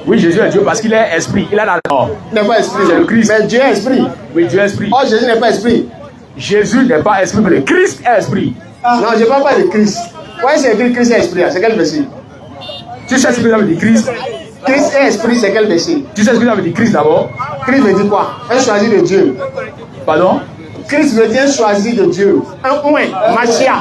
Oui, Jésus est Dieu parce qu'il est esprit. Il a la mort. Il n'est pas esprit, C'est le Christ. mais Dieu est esprit. Oui, Dieu est esprit. Oh, Jésus n'est pas esprit. Jésus n'est pas esprit, mais le Christ est esprit. Non, je ne parle pas de Christ. Pourquoi c'est écrit Christ est esprit? C'est quel verset? Tu sais ce que ça veut dire Christ? Christ est esprit, c'est quel verset? Tu sais ce que ça veut dire Christ d'abord? Christ veut dire quoi? Un choisi de Dieu. Pardon? Christ veut dire un choisi de Dieu. Un point, Machia.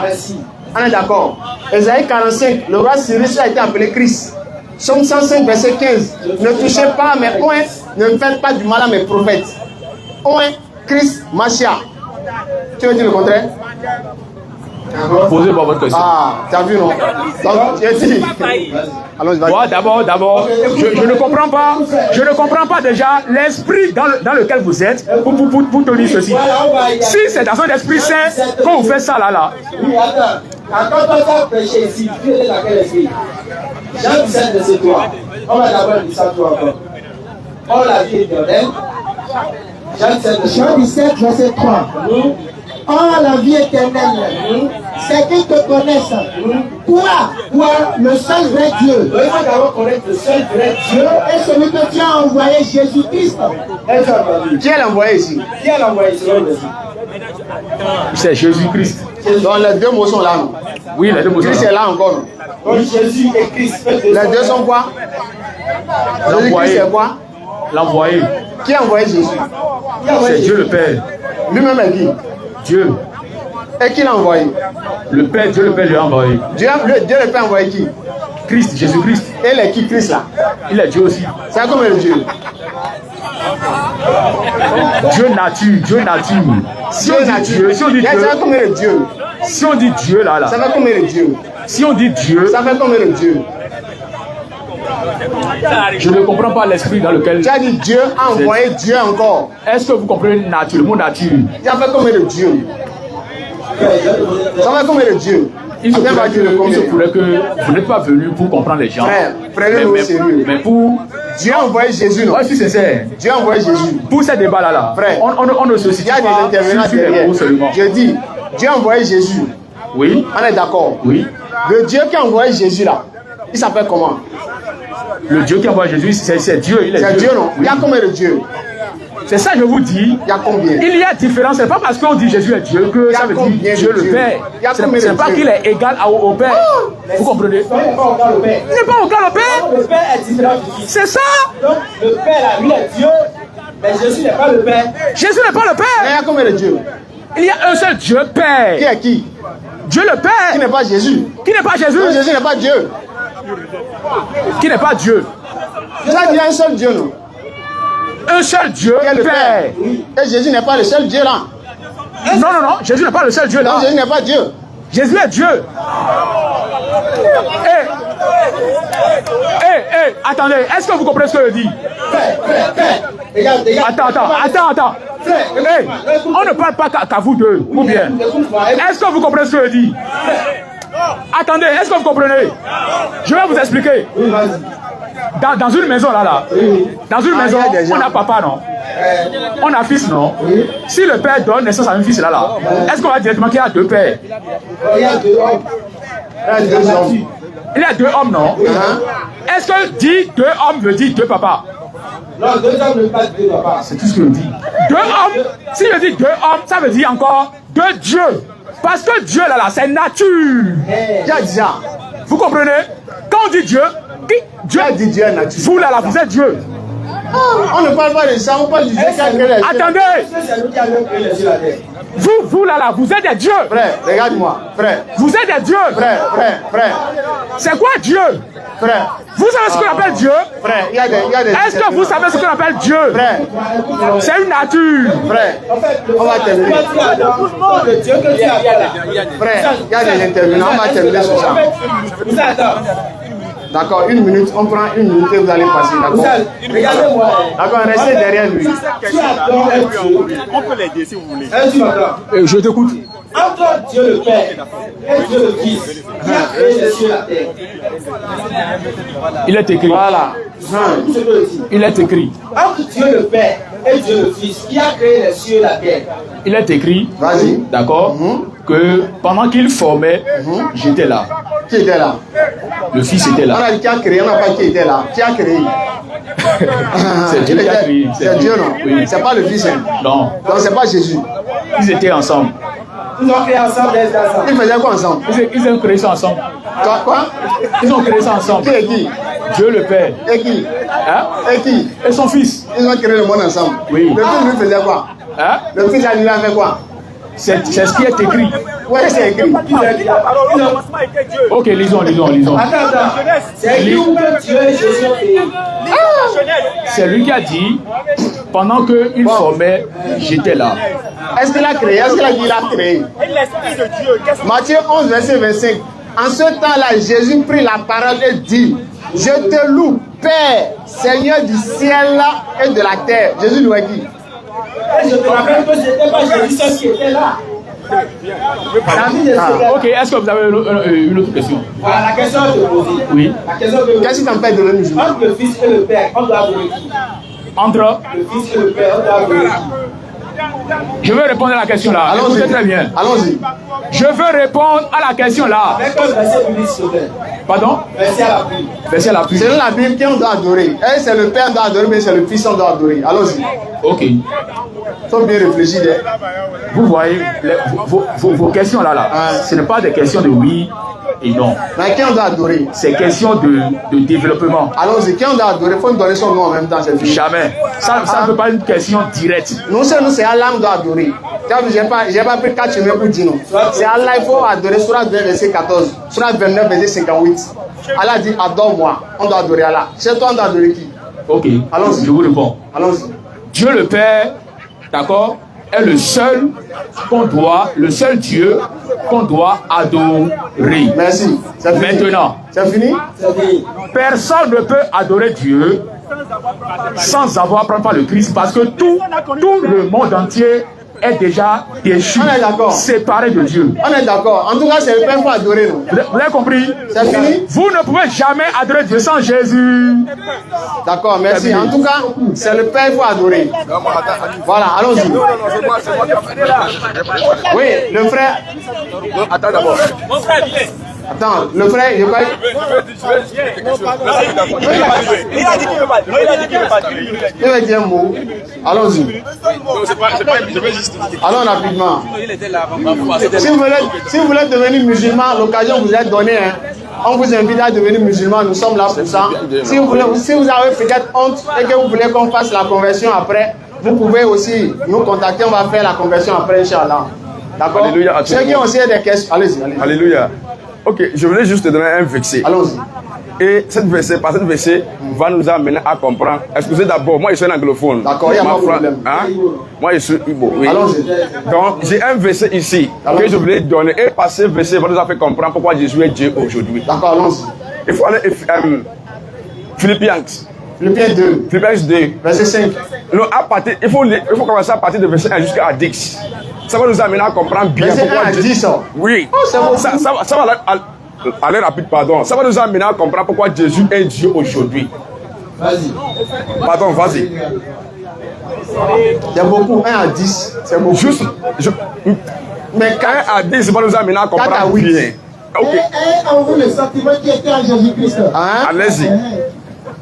On est d'accord. Ésaïe 45, le roi Cyrus a été appelé Christ. Somme 105, verset 15. Ne touchez pas à mes points, ne faites pas du mal à mes prophètes. Point, Christ, Machia. Tu veux dire le contraire? Posez-moi votre question. Ah, tu as vu, non? Donc, j'ai dit. Allons, Moi, d'abord, je ne comprends pas déjà l'esprit dans lequel vous êtes pour te dire ceci. Si c'est dans un esprit saint, quand vous faites ça là. Oui, attends. Quand on t'a prêché ici, Dieu est dans quel esprit? Jean 17, verset 3. On va d'abord dire ça toi encore. Or la vie éternelle. Jean 17, verset 3. Or la vie éternelle, c'est qu'ils te connaissent. Toi, le seul vrai Dieu. Il faut d'abord connaître le seul vrai Dieu. Et celui que tu as envoyé, Jésus-Christ. Qui est l'envoyé ici? Qui a l'envoyé selon le Jésus? C'est Jésus-Christ. Donc les deux mots sont là. Non? Oui, les deux mots sont Christ est là. là encore. Non? Donc Jésus et Christ. Les deux sont quoi? Jésus-Christ c'est quoi? L'envoyé. Qui a envoyé Jésus? C'est Dieu le Père. Lui-même est qui? Dieu. Et qui l'a envoyé? Le Père, Dieu le Père lui a envoyé. Dieu le Père a envoyé qui? Christ, Jésus-Christ. Et il est qui Christ là? Il est Dieu aussi. C'est comme le Dieu. Dieu nature. Si on dit Dieu, C'est comme le Dieu. si on dit Dieu là, Ça fait combien de Dieu? si on dit Dieu, Ça fait combien de Dieu? je ne comprends pas l'esprit dans lequel. Tu as dit Dieu a envoyé Dieu encore. Est-ce que vous comprenez nature, le mot nature? Ça fait combien de Dieu? Ça fait combien de Dieu? Il se pourrait que vous n'êtes pas venu pour comprendre les gens. Frère, prenez-le au sérieux. Mais pour. Dieu a envoyé Jésus, non? Moi, je suis sincère. Dieu a envoyé Jésus. Pour ces débats-là, Frère, on ne se il situe y a des pas intervenants sur les derrière. mots seulement. Je dis, Dieu a envoyé Jésus. Oui, On est d'accord? oui. Le Dieu qui a envoyé Jésus là, il s'appelle comment? Le Dieu qui envoie Jésus, c'est Dieu. Il est C'est Dieu, non? Il y a combien de dieux? C'est ça que je vous dis. Il y a combien? Il y a différence. C'est pas parce qu'on dit Jésus est Dieu que ça veut dire Dieu le Père. C'est pas qu'il est égal au Père. Vous comprenez? Il n'est pas égal au Père. Le Père est différent du Fils. C'est ça. Donc le Père là, lui est Dieu, mais Jésus n'est pas le Père. Jésus n'est pas le Père. Il y a combien de dieux? Il y a un seul Dieu Père. Qui est qui? Dieu le Père. Qui n'est pas Jésus? Qui n'est pas Jésus? Non, Jésus n'est pas Dieu. Qui n'est pas Dieu? Ça dit un seul Dieu, non? Un seul Dieu Qui est le Père. Père. Et Jésus n'est pas le seul Dieu là. Non, Jésus n'est pas le seul Dieu là. Non, Jésus n'est pas Dieu. Jésus est Dieu. Attendez, est-ce que vous comprenez ce que je dis? Attends. Hey, on ne parle pas qu'à vous deux, ou bien? Est-ce que vous comprenez ce que je dis? Attendez, est-ce que vous comprenez? Je vais vous expliquer. Dans une maison là. Dans une maison, on a papa, non? On a fils, non? Si le père donne naissance à un fils là, est-ce qu'on va directement qu'il y a deux pères? Il y a deux hommes. Il y a deux hommes, non? Est-ce que dit deux hommes veut dire deux papas? Non, deux hommes ne pas deux papas. C'est tout ce que je dis. Deux hommes, si je dis deux hommes, ça veut dire encore deux dieux. Parce que Dieu là, c'est nature. Vous comprenez? Quand on dit Dieu, Dieu dit Dieu est nature. Vous là, vous êtes Dieu. On ne parle pas de ça, on parle du Dieu qui a créé les cieux. Attendez. Vous là, vous êtes des dieux. Frère, regarde-moi, frère. Vous êtes des dieux. Frère. C'est quoi Dieu? Frère. Vous savez ce qu'on appelle Dieu? Frère, il y a des... Est-ce que vous savez ce qu'on appelle Dieu? Frère. C'est une nature. Frère, on va terminer. Frère, il y a des intervenants, on va terminer sur ça. D'accord, 1 minute, on prend 1 minute et vous allez passer, d'accord? Regardez-moi. D'accord, restez derrière lui. On peut l'aider si vous voulez. Je t'écoute. Entre Dieu le Père et Dieu le Fils, qui a créé les cieux et la terre. Il est écrit. Voilà. Il est écrit. Entre Dieu le Père et Dieu le Fils, qui a créé les cieux et la terre. Il est écrit. Vas-y. D'accord. Que pendant qu'il formait, j'étais là. Qui était là? Le Fils était là. On a dit qui a créé, on n'a pas qui était là. Qui a créé? C'est Dieu qui a créé. C'est Dieu, non? Oui. C'est pas le Fils, hein? Non. Donc c'est pas Jésus. Ils étaient ensemble. Ils ont créé ensemble les ensemble. Ils faisaient quoi ensemble? Ils ont créé ça ensemble. Quoi? Ils ont créé ça ensemble. Qui est qui? Dieu le Père. Et qui? Hein? Et qui? Et son fils. Ils ont créé le monde ensemble. Oui. Le Fils lui faisait quoi? Hein? Le Fils lui a fait quoi? C'est ce qui est écrit. Oui, c'est écrit. Ok, lisons. Attends. C'est écrit où que Dieu et Jésus ont créé. C'est lui qui a dit, pendant qu'il formait, j'étais là. Est-ce qu'il a créé? Est-ce qu'il a dit qu'il a créé? Matthieu 11, verset 25. En ce temps-là, Jésus prit la parole et dit, je te loue, Père, Seigneur du ciel et de la terre. Jésus lui a dit. Et je te rappelle que ce n'était pas Jésus seul qui était là. Ok, est-ce que vous avez une autre question? Voilà la question que je pose. Oui. La question que je pose. Qu'est-ce qui t'empêche de le musulman? Entre le Fils et le Père, on doit adorer qui? Entre? Le Fils et le Père, on doit adorer qui? Je veux répondre à la question là. Allons-y. Très bien. Allons-y. Je veux répondre à la question là. Avec un verset biblique, s'il te plaît. Pardon? Verset à la pluie. Verset à la pluie. Selon la Bible, qui on doit adorer? Et c'est le Père qui doit adorer, mais c'est le Fils qui doit adorer. Allons-y. Ok. Il faut bien réfléchir. Vous voyez, vos questions là, ce n'est pas des questions de oui et non. Mais qui on doit adorer? C'est question de développement. Allons-y. Qui on doit adorer? Il faut nous donner son nom en même temps. Jamais. Ça ne peut pas être une question directe. Nous, c'est Allah qu'on doit adorer. Je n'ai pas pris 4 chemins pour dire non. C'est Allah, il faut adorer. Surat 2, verset 14. Surat 29, verset 58. Allah dit, adore-moi. On doit adorer Allah. C'est toi, on doit adorer qui? Ok. Allons-y. Je vous réponds. Allons-y. Dieu le Père, d'accord, est le seul Dieu qu'on doit adorer. Merci. Maintenant, c'est fini? Personne ne peut adorer Dieu sans avoir prendre par le Christ, parce que tout le monde entier est déjà déchu, séparé de Dieu. On est d'accord. En tout cas, c'est le Père pour adorer nous. Vous avez compris? C'est fini? Vous ne pouvez jamais adorer Dieu sans Jésus. D'accord, merci. En tout cas, c'est le Père pour adorer. Voilà, allons-y. Oui, le frère. Attends d'abord. Mon frère, viens. Attends, le frère, il pas... Il a dit qu'il veut pas. Non, il a dit qu'il veut pas. Il va dire un mot. Allons-y. Allons rapidement. Si vous voulez devenir musulman, l'occasion vous est donnée. Hein. On vous invite à devenir musulman, nous sommes là pour ça. Si vous avez peut-être honte et que vous voulez qu'on fasse la conversion après, vous pouvez aussi nous contacter, on va faire la conversion après, Inch'Allah. D'accord? Ceux qui ont aussi des questions, allez-y. Alléluia. Ok, je voulais juste te donner un verset. Allons-y. Et cette verset va nous amener à comprendre. Excusez d'abord, moi je suis un anglophone. D'accord, il n'y a pas de problème. Hein? Moi je suis Igbo. Oui. Allons-y. Donc j'ai un verset ici que je voulais donner. Et par ce verset va nous faire comprendre pourquoi Jésus est Dieu aujourd'hui. D'accord, allons-y. Il faut aller Philippiens. Philippiens 2. Philippiens 2. Verset 5. Non, il faut commencer à partir de verset 1 jusqu'à 10. Ça va nous amener à comprendre bien Verset pourquoi 1 à 10. Oui. Oh, c'est bon. Ça va aller rapide, pardon. Ça va nous amener à comprendre pourquoi Jésus est Dieu aujourd'hui. Vas-y. Pardon, vas-y. Il y a beaucoup. 1 à 10. C'est beaucoup. Juste. Mais 1 à 10, ça va nous amener à comprendre 4 à 8. bien. Ok. Et en vous le sentiment qui était en Jésus-Christ. Hein? Allez-y.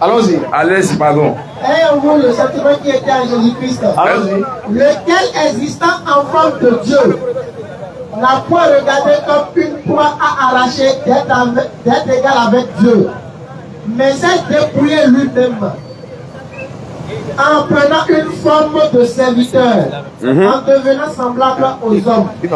Allons-y. Allez-y, pardon. Et en vous le sentiment qui était en Jésus-Christ. Allons-y. Lequel existant en forme de Dieu n'a point regardé comme une proie à arracher d'être égal avec Dieu, mais s'est dépouillé lui-même en prenant une forme de serviteur, en devenant semblable aux hommes, et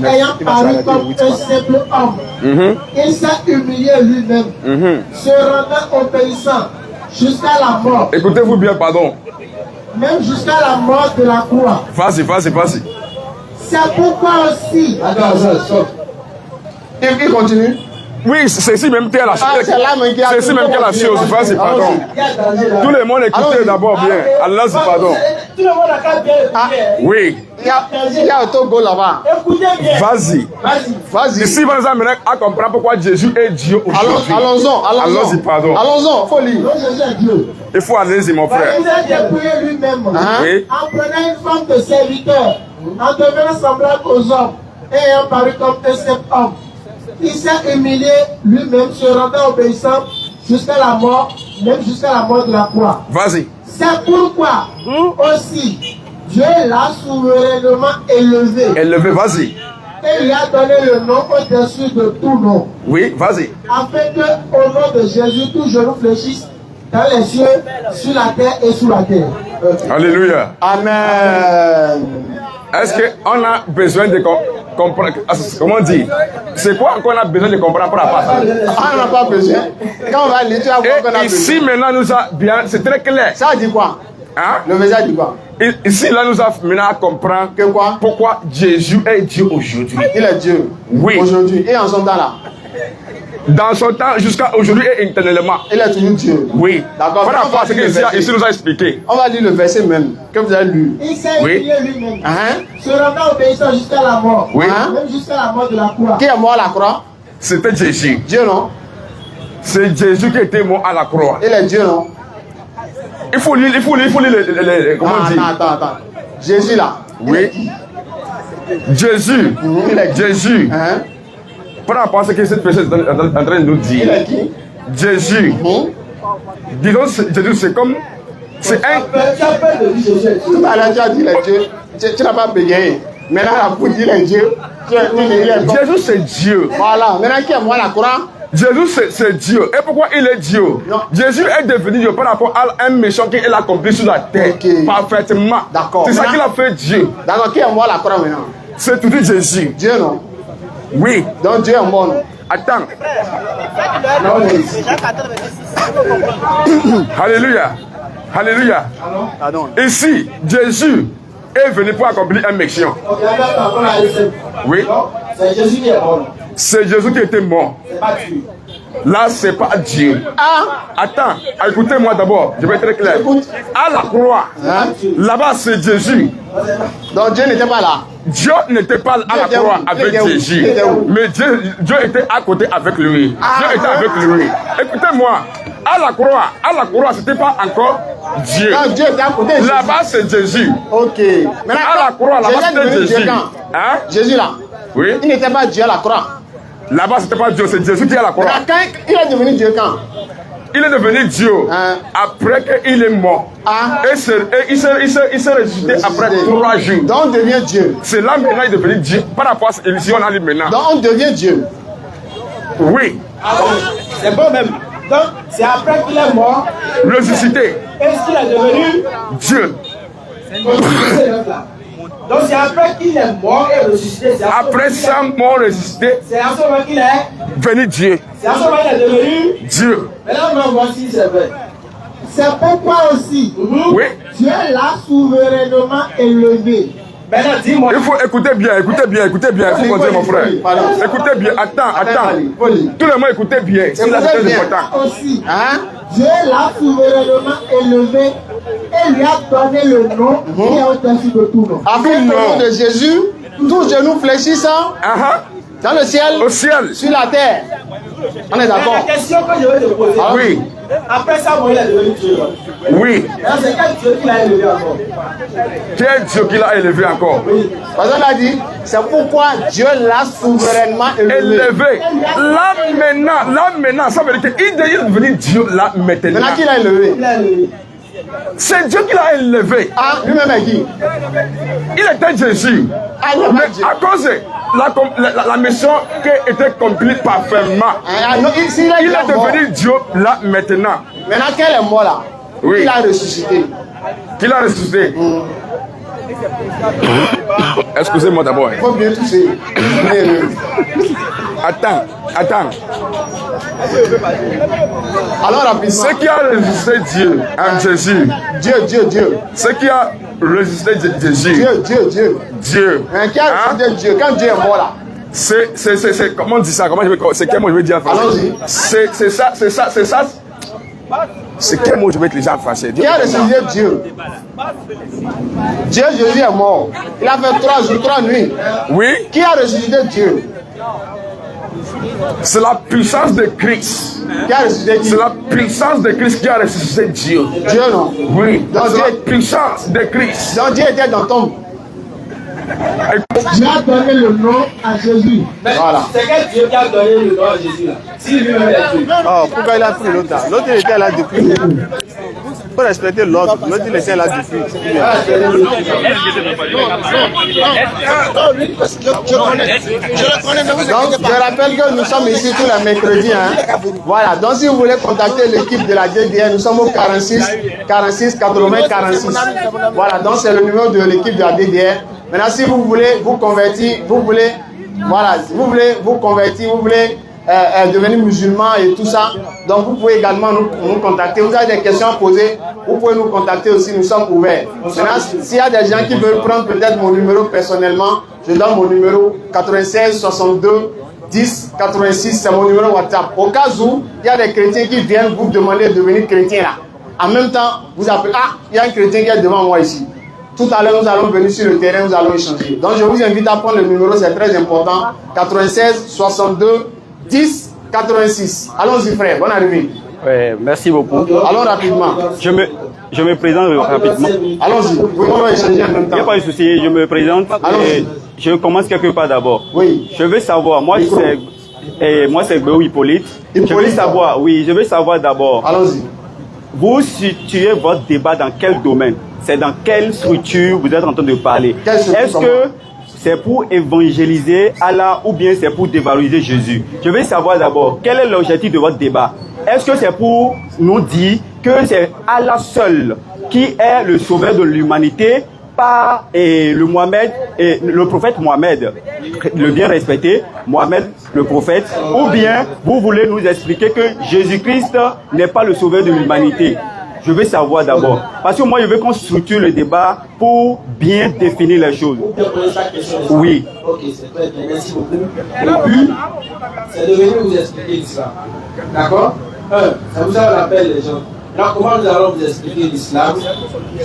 ayant paru comme un simple homme. Il s'est humilié lui-même, se rendant obéissant jusqu'à la mort, Écoutez-vous bien, pardon. même jusqu'à la mort de la croix. Vas-y. C'est pourquoi aussi, Il continue. Oui, c'est ici même qui est la chose. Ah, c'est là même qui a- C'est ici même qui est la chose. Vas-y, pardon. Tout le monde écoutez Allons-y. d'abord bien. Allez-y, pardon. tout le monde a qu'à bien écouter. Oui, Il y a un Togo là-bas. Écoutez bien. vas-y. Vas-y. Ici, va nous amener à comprendre pourquoi Jésus est Dieu aujourd'hui. Allons-y. Allons-y, pardon. Allons-y, faut lire. Donc Jésus est Dieu. Il faut aller-y, mon frère. Il s'est dépouillé lui-même Oui. en prenant une forme de serviteur, en devenant semblable aux hommes et ayant paru comme un simple homme. Il s'est humilié lui-même, se rendant obéissant jusqu'à la mort, même jusqu'à la mort de la croix. Vas-y. C'est pourquoi aussi Dieu l'a souverainement élevé Élevé, vas-y. et lui a donné le nom au-dessus de tout nom, Oui, vas-y. afin que au nom de Jésus, tout genou fléchisse dans les cieux, sur la terre et sous la terre. Alléluia. Amen. Est-ce qu'on a besoin de comprendre? Comment dire? C'est quoi qu'on a besoin de comprendre par rapport à ça? On n'a pas besoin. Quand on va lire, tu vas voir qu'on a Et ici, besoin. maintenant, nous a bien, c'est très clair. Ça dit quoi? Hein? Le verset dit quoi? Ici, là, nous a maintenant à comprendre Que quoi? pourquoi Jésus est Dieu aujourd'hui. Il est Dieu. Oui. Aujourd'hui. Et en son temps là. Dans son temps, jusqu'à aujourd'hui et éternellement. Il est toujours Dieu. Oui. D'accord. Par rapport à ce On va lire le que verset. ici nous a expliqué. On va lire le verset même que vous avez lu. Il s'est Oui. humilié lui-même, Hein? se rendant obéissant jusqu'à la mort, Oui. même jusqu'à la mort de la croix. Qui est mort à la croix? C'était Jésus. Dieu, non? C'est Jésus qui était mort à la croix. Il est Dieu, non? Il faut lire comment Ah, dire? attends. Jésus là. Oui. Jésus. Il est qui? Jésus. Hein? Par rapport à ce que cette personne est en train de nous Il dire. est qui? Jésus. Disons, Jésus, c'est comme. C'est un. Tout à l'heure, tu as dit il est Dieu. Tu n'as pas bégayé. Maintenant, pour dire il est Dieu. Tu as dit il est Dieu. Jésus, c'est Dieu. Voilà. Maintenant, qui est mort à la croix? Jésus, c'est Dieu. Et pourquoi il est Dieu? Non. Jésus est devenu Dieu par rapport à un méchant qu'il a accompli sur la terre. Ok. Parfaitement. D'accord. C'est ça Maintenant- qu'il a fait Dieu. D'accord, qui est mort à la croix maintenant? C'est toujours Jésus. Dieu, non? Oui. Donc Dieu est mort, non? Attends. Non, Alléluia. Alléluia. pardon. Ici, Jésus est venu pour accomplir un méchant. Oui. C'est Jésus qui est mort. C'est Jésus qui était mort. C'est pas Dieu. Là, c'est pas Dieu. Ah! Attends, écoutez-moi d'abord. Je vais être très clair. Écoute. À la croix, Hein? là-bas, c'est Jésus. Donc Dieu n'était pas là. Dieu n'était pas à la Dieu était croix où? avec Dieu était où? Jésus. Dieu était où? Mais Dieu était à côté avec lui. Ah. Dieu était avec lui. Écoutez-moi. À la croix, c'était pas encore Dieu. Donc Dieu était à côté de Jésus. Là-bas, c'est Jésus. Ok. Maintenant, À la croix, là-bas, Jésus est c'était devenu Dieu Jésus. quand? Hein? Jésus là. Oui. Il n'était pas Dieu à la croix. Là-bas, c'était pas Dieu, c'est Jésus qui est à la croix. Quand il est devenu Dieu quand? Il est devenu Dieu après qu'il est mort. Et il s'est ressuscité après 3 jours. Donc on devient Dieu. C'est là maintenant il est devenu Dieu. Par rapport à si on a dit maintenant. Donc on devient Dieu. Oui. C'est bon même. Donc c'est après qu'il est mort. Ressuscité. Est-ce qu'il est devenu Dieu. Donc c'est après qu'il est mort et ressuscité. Après sa mort ressuscité. C'est à ce moment qu'il est venu Dieu. C'est à ce moment qu'il est devenu Dieu. Maintenant on va voir si c'est vrai. C'est pourquoi aussi oui. Dieu l'a souverainement élevé. Maintenant dis-moi. Il faut écouter bien, écoutez bien, écoutez bien. Il faut continuer mon frère. Écoutez bien, attends. Tout le monde écoutez bien. C'est très important. Aussi, Dieu l'a souverainement élevé et lui a donné le nom qui est au-dessus de tout nom. Avec le nom de Jésus, tous genoux fléchissant dans le ciel, au ciel, sur la terre. On est d'accord? La question que je vais te poser. Oui. Après ça, il est devenu Dieu. Oui. C'est quel Dieu qui l'a élevé encore? Quel Dieu qui l'a élevé encore? Oui. Parce qu'on a dit, c'est pourquoi Dieu l'a souverainement élevé. Là maintenant, ça veut dire qu'il est devenu Dieu là maintenant. Maintenant qui l'a élevé? C'est Dieu qui l'a élevé. Ah, lui-même est qui? Il était Jésus. Mais à cause de la mission qui était accomplie parfaitement, il est devenu Dieu là maintenant. Maintenant qu'elle est mort là, oui. Il a ressuscité. Qu'il a ressuscité. Excusez-moi d'abord. Il faut bien toucher. Attends. Alors rapidement. Ce qui a résisté Dieu en Jésus. Dieu. Ce qui a résisté Jésus. Dieu. Qui a résisté Dieu quand Dieu est mort là. C'est comment on dit ça? C'est quel mot je vais dire en français? Allons-y. C'est ça. C'est quel mot je vais utiliser en français? Qui a ressuscité Dieu? Jésus est mort. Il a fait 3 jours, 3 nuits. Oui. Qui a ressuscité Dieu? C'est la puissance de Christ. Qui a ressuscité Dieu? C'est la puissance de Christ qui a ressuscité Dieu. Dieu non? Oui. C'est la puissance de Christ. Donc Dieu était dans ton. Dieu a donné le nom à Jésus. Voilà. C'est quel Dieu qui a donné le nom à Jésus là? Si lui-même est Dieu. Oh, pourquoi il a pris l'autre là? L'autre il était là depuis. Il faut respecter l'autre. L'autre il était là depuis. Donc je rappelle que nous sommes ici tous les mercredis. Voilà. Donc si vous voulez contacter l'équipe de la DDR, nous sommes au 46 80 46. Voilà. Donc c'est le numéro de l'équipe de la DDR. Maintenant, si vous voulez vous convertir, vous voulez devenir musulman et tout ça, donc vous pouvez également nous contacter. Vous avez des questions à poser, vous pouvez nous contacter aussi, nous sommes ouverts. Maintenant, s'il y a des gens qui veulent prendre peut-être mon numéro personnellement, je donne mon numéro 96 62 10 86, c'est mon numéro WhatsApp. Au cas où il y a des chrétiens qui viennent vous demander de devenir chrétien là, en même temps, vous appelez, il y a un chrétien qui est devant moi ici. Tout à l'heure, nous allons venir sur le terrain, nous allons échanger. Donc, je vous invite à prendre le numéro, c'est très important. 96 62 10 86. Allons-y, frère. Bonne arrivée. Oui, merci beaucoup. Allons rapidement. Je me présente rapidement. Allons-y. On va échanger en même temps. Il n'y a pas de souci. Je me présente. Et je commence quelque part d'abord. Oui. Je veux savoir. Moi, c'est Béou Hippolyte. Je veux savoir. Oui, je veux savoir d'abord. Allons-y. Vous situez votre débat dans quel domaine? C'est dans quelle structure vous êtes en train de parler? Est-ce que c'est pour évangéliser Allah ou bien c'est pour dévaloriser Jésus? Je veux savoir d'abord, quel est l'objectif de votre débat? Est-ce que c'est pour nous dire que c'est Allah seul qui est le sauveur de l'humanité par le prophète Mohammed, le bien respecté, Mohammed le prophète, ou bien vous voulez nous expliquer que Jésus-Christ n'est pas le sauveur de l'humanité? Je veux savoir d'abord. Parce que moi, je veux qu'on structure le débat pour bien définir les choses. Oui. Ok, c'est très bien. Merci beaucoup. Le but, c'est de venir vous expliquer l'islam. D'accord? Ça vous rappelle les gens. Alors, comment nous allons vous expliquer l'islam?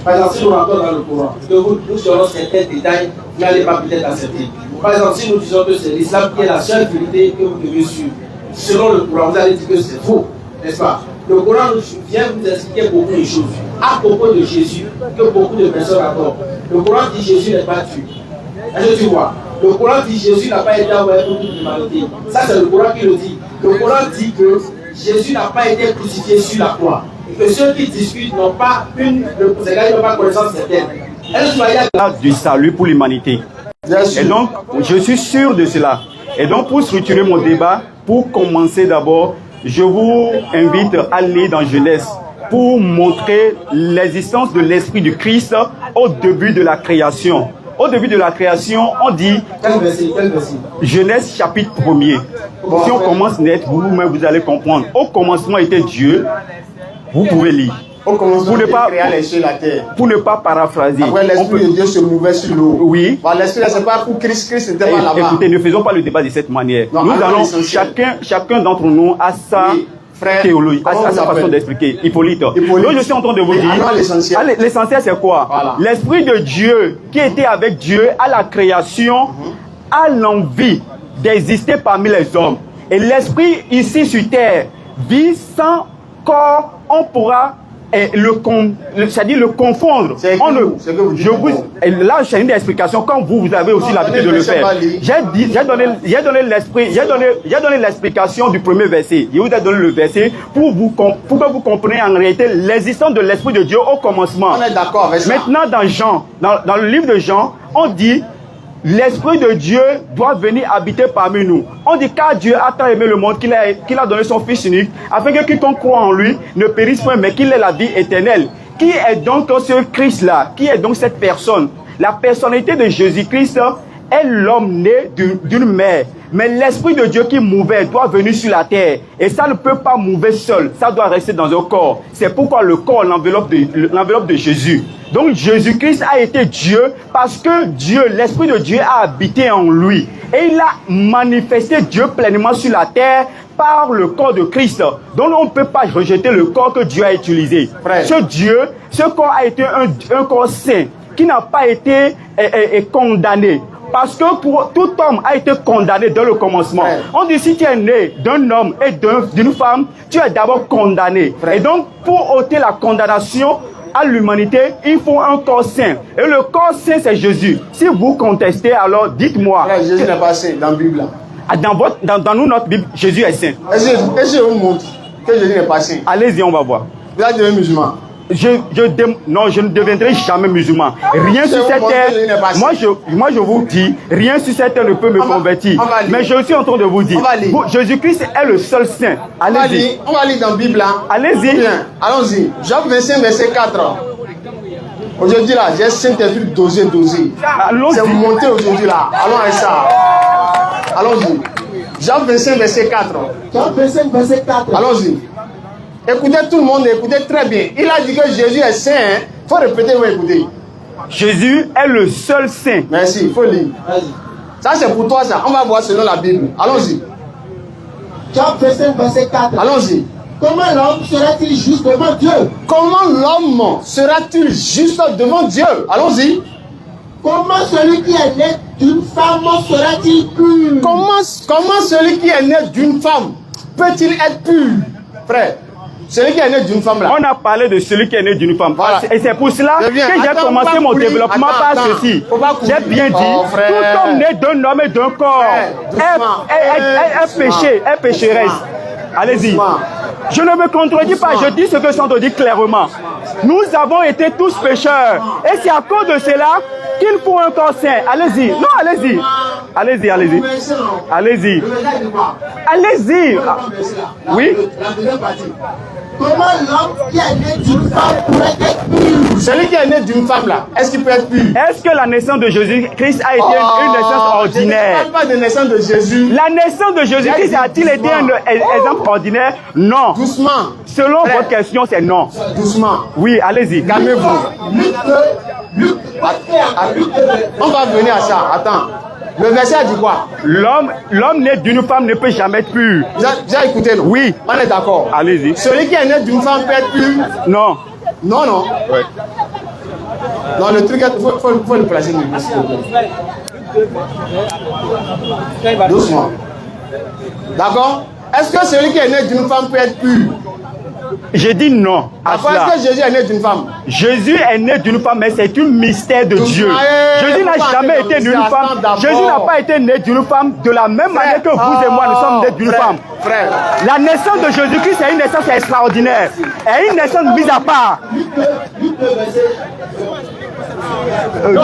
Par exemple, si nous rentrons dans le Coran, que nous serons certains détails, vous n'allez pas peut-être accepter. Par exemple, si nous disons que c'est l'islam qui est la seule vérité que vous devez suivre, selon le Coran, vous allez dire que c'est faux, n'est-ce pas? Le Coran vient vous expliquer beaucoup de choses à propos de Jésus que beaucoup de personnes adorent. Le Coran dit Jésus n'est pas Dieu. Est-ce que tu vois? Le Coran dit Jésus n'a pas été envoyé pour toute l'humanité. Ça, c'est le Coran qui le dit. Le Coran dit que Jésus n'a pas été crucifié sur la croix. Et que ceux qui discutent n'ont pas connaissance certaine. Du salut pour l'humanité. Et donc, je suis sûr de cela. Et donc, pour structurer mon débat, pour commencer d'abord, je vous invite à lire dans Genèse pour montrer l'existence de l'Esprit du Christ au début de la création. Au début de la création, on dit Genèse chapitre 1er. Si on commence net, vous-même vous allez comprendre. Au commencement était Dieu. Vous pouvez lire. Pour ne pas paraphraser. Après, l'Esprit de Dieu se mouvait sur l'eau. Oui. L'Esprit, c'est pas pour Christ n'était pas là-bas. Écoutez, ne faisons pas le débat de cette manière. Non, nous allons, chacun d'entre nous a sa théologie, a sa façon d'expliquer. Hippolyte. Donc, je suis en train de vous dire, l'essentiel c'est quoi? Voilà. L'Esprit de Dieu qui était avec Dieu à la création a l'envie d'exister parmi les hommes. Et l'Esprit ici sur terre vit sans corps, on pourra c'est-à-dire le confondre. Là, j'ai une explication, comme vous avez aussi l'habitude de le faire. J'ai donné l'explication du premier verset. Je vous ai donné le verset pour que vous compreniez en réalité l'existence de l'Esprit de Dieu au commencement. On est d'accord avec ça. Maintenant, dans Jean, dans le livre de Jean, on dit l'Esprit de Dieu doit venir habiter parmi nous. On dit car Dieu a tant aimé le monde qu'il a donné son Fils unique, afin que quiconque croit en lui ne périsse point, mais qu'il ait la vie éternelle. Qui est donc ce Christ-là? Qui est donc cette personne? La personnalité de Jésus-Christ est l'homme né d'une mère. Mais l'Esprit de Dieu qui mouvait doit venir sur la terre. Et ça ne peut pas mouver seul. Ça doit rester dans un corps. C'est pourquoi le corps, l'enveloppe de Jésus. Donc Jésus-Christ a été Dieu parce que Dieu, l'Esprit de Dieu a habité en lui. Et il a manifesté Dieu pleinement sur la terre par le corps de Christ. Donc on ne peut pas rejeter le corps que Dieu a utilisé. Frère. Ce corps a été un corps saint qui n'a pas été condamné. Parce que tout homme a été condamné dès le commencement. Frère. On dit si tu es né d'un homme et d'une femme, tu es d'abord condamné. Frère. Et donc pour ôter la condamnation à l'humanité, il faut un corps saint. Et le corps saint, c'est Jésus. Si vous contestez, alors dites-moi. Jésus n'est pas saint dans la Bible. Dans notre Bible, Jésus est saint. Est-ce que je vous montre que Jésus n'est pas saint? Allez-y, on va voir. Vous êtes devenu musulman. Non, je ne deviendrai jamais musulman. Rien sur cette terre, moi je vous dis, rien sur cette terre ne peut me convertir. Mais je suis en train de vous dire, Jésus-Christ est le seul saint. Allez-y. On va lire dans la Bible. Allez-y. Allons-y. Jean 25, verset 4. Aujourd'hui là, j'ai Saint-Esprit dosé. C'est monté aujourd'hui là. Allons avec ça. Allons-y. Jean 25, verset 4. Jean 25, verset 4. Allons-y. Écoutez tout le monde, écoutez très bien. Il a dit que Jésus est saint. Il faut répéter, vous écoutez. Jésus est le seul saint. Merci, il faut lire. Ça c'est pour toi ça. On va voir selon la Bible. Allons-y. Jean 25, verset 4. Allons-y. Comment l'homme sera-t-il juste devant Dieu? Comment l'homme sera-t-il juste devant Dieu? Allons-y. Comment celui qui est né d'une femme sera-t-il pur? Comment celui qui est né d'une femme peut-il être pur? Frère, celui qui est né d'une femme là. On a parlé de celui qui est né d'une femme. Voilà. Et c'est pour cela que j'ai commencé mon développement par ceci. J'ai bien dit, tout homme né d'un homme et d'un corps est pécheresse. Allez-y. Je ne me contredis pas, je dis ce que je te dis clairement. Nous avons été tous pécheurs. Et c'est à cause de cela qu'il faut un corps saint. Allez-y. Non, allez-y. Allez-y. Allez-y. Allez-y. Oui. Comment l'homme qui est né d'une femme pourrait être pur? Celui qui est né d'une femme là, est-ce qu'il peut être pur? Est-ce que la naissance de Jésus-Christ a été une naissance ordinaire? Je ne parle pas de naissance de Jésus. La naissance de Jésus-Christ a-t-il été un exemple ordinaire? Non. Doucement. Selon votre question, c'est non. Doucement. Oui, allez-y. Calmez-vous. On va venir à ça. Attends. Le verset a dit quoi? L'homme né d'une femme ne peut jamais être pur. Vous avez écouté, non? Oui. On est d'accord. Allez-y. Celui qui est né d'une femme peut être pur? Non. Non. Ouais. Non, le truc, il faut le placer. Doucement. D'accord? Est-ce que celui qui est né d'une femme peut être pur? J'ai dit non à cela. Est-ce que Jésus est né d'une femme? Jésus est né d'une femme, mais c'est un mystère de Dieu. Jésus n'a jamais été né d'une femme. Jésus n'a pas été né d'une femme de la même manière que vous et moi, nous sommes nés d'une femme. Frère. La naissance de Jésus-Christ est une naissance extraordinaire. Et une naissance mise à part. Non,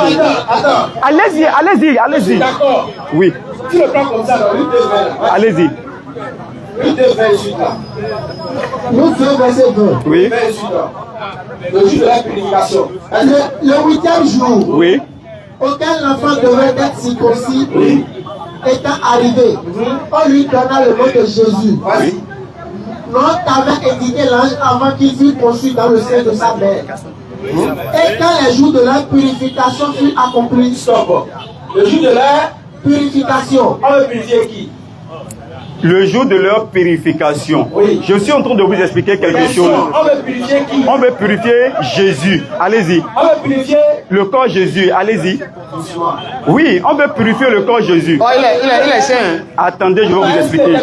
attends. Allez-y. D'accord. Oui. Tu le prends comme ça, dans Luc 2, allez-y. Luc 2, 28 là. Luc 2, verset 2. Oui. 28 là. Le jour de la purification. Le 8e jour, Oui. auquel l'enfant devait être circoncis, étant arrivé, on lui donna le nom de Jésus. Oui. Non, t'avait indiqué l'ange avant qu'il fût conçu dans le sein de sa mère. Et quand les jours de leur purification furent accomplis, Stop. Le jour de la purification, on veut purifier qui? Le jour de leur purification. Oui. Je suis en train de vous expliquer quelque chose. On veut purifier qui? On veut purifier Jésus. Allez-y. On veut purifier Le corps Jésus. Allez-y. Oui, on veut purifier le corps Jésus. Oh, il est saint. Attendez, je vais vous expliquer.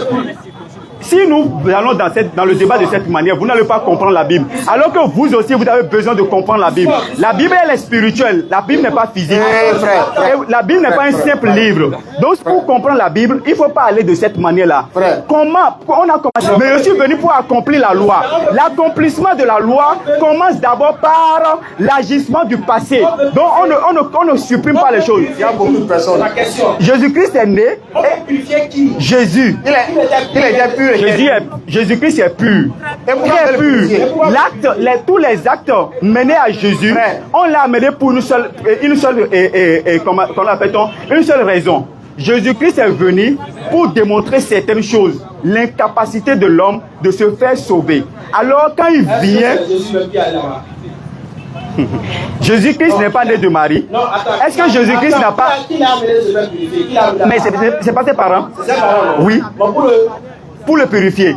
Si nous allons dans le débat de cette manière, vous n'allez pas comprendre la Bible. Alors que vous aussi, vous avez besoin de comprendre la Bible. La Bible, elle est spirituelle. La Bible n'est pas physique. Et la Bible n'est pas un simple livre. Donc, pour comprendre la Bible, il ne faut pas aller de cette manière-là. Comment on a commencé? Mais je suis venu pour accomplir la loi. L'accomplissement de la loi commence d'abord par l'agissement du passé. Donc, on ne supprime pas les choses. Il y a beaucoup de personnes. Jésus-Christ est né. On veut purifier qui? Jésus. Il était pur. Jésus-Christ est pur. Très pur. Tous les actes menés à Jésus, on l'a amené pour une seule raison. Jésus-Christ est venu pour démontrer certaines choses. L'incapacité de l'homme de se faire sauver. Alors quand il vient... Jésus-Christ n'est pas né de Marie. Est-ce que Jésus-Christ n'a pas... Mais c'est pas ses parents. Oui. Pour le purifier.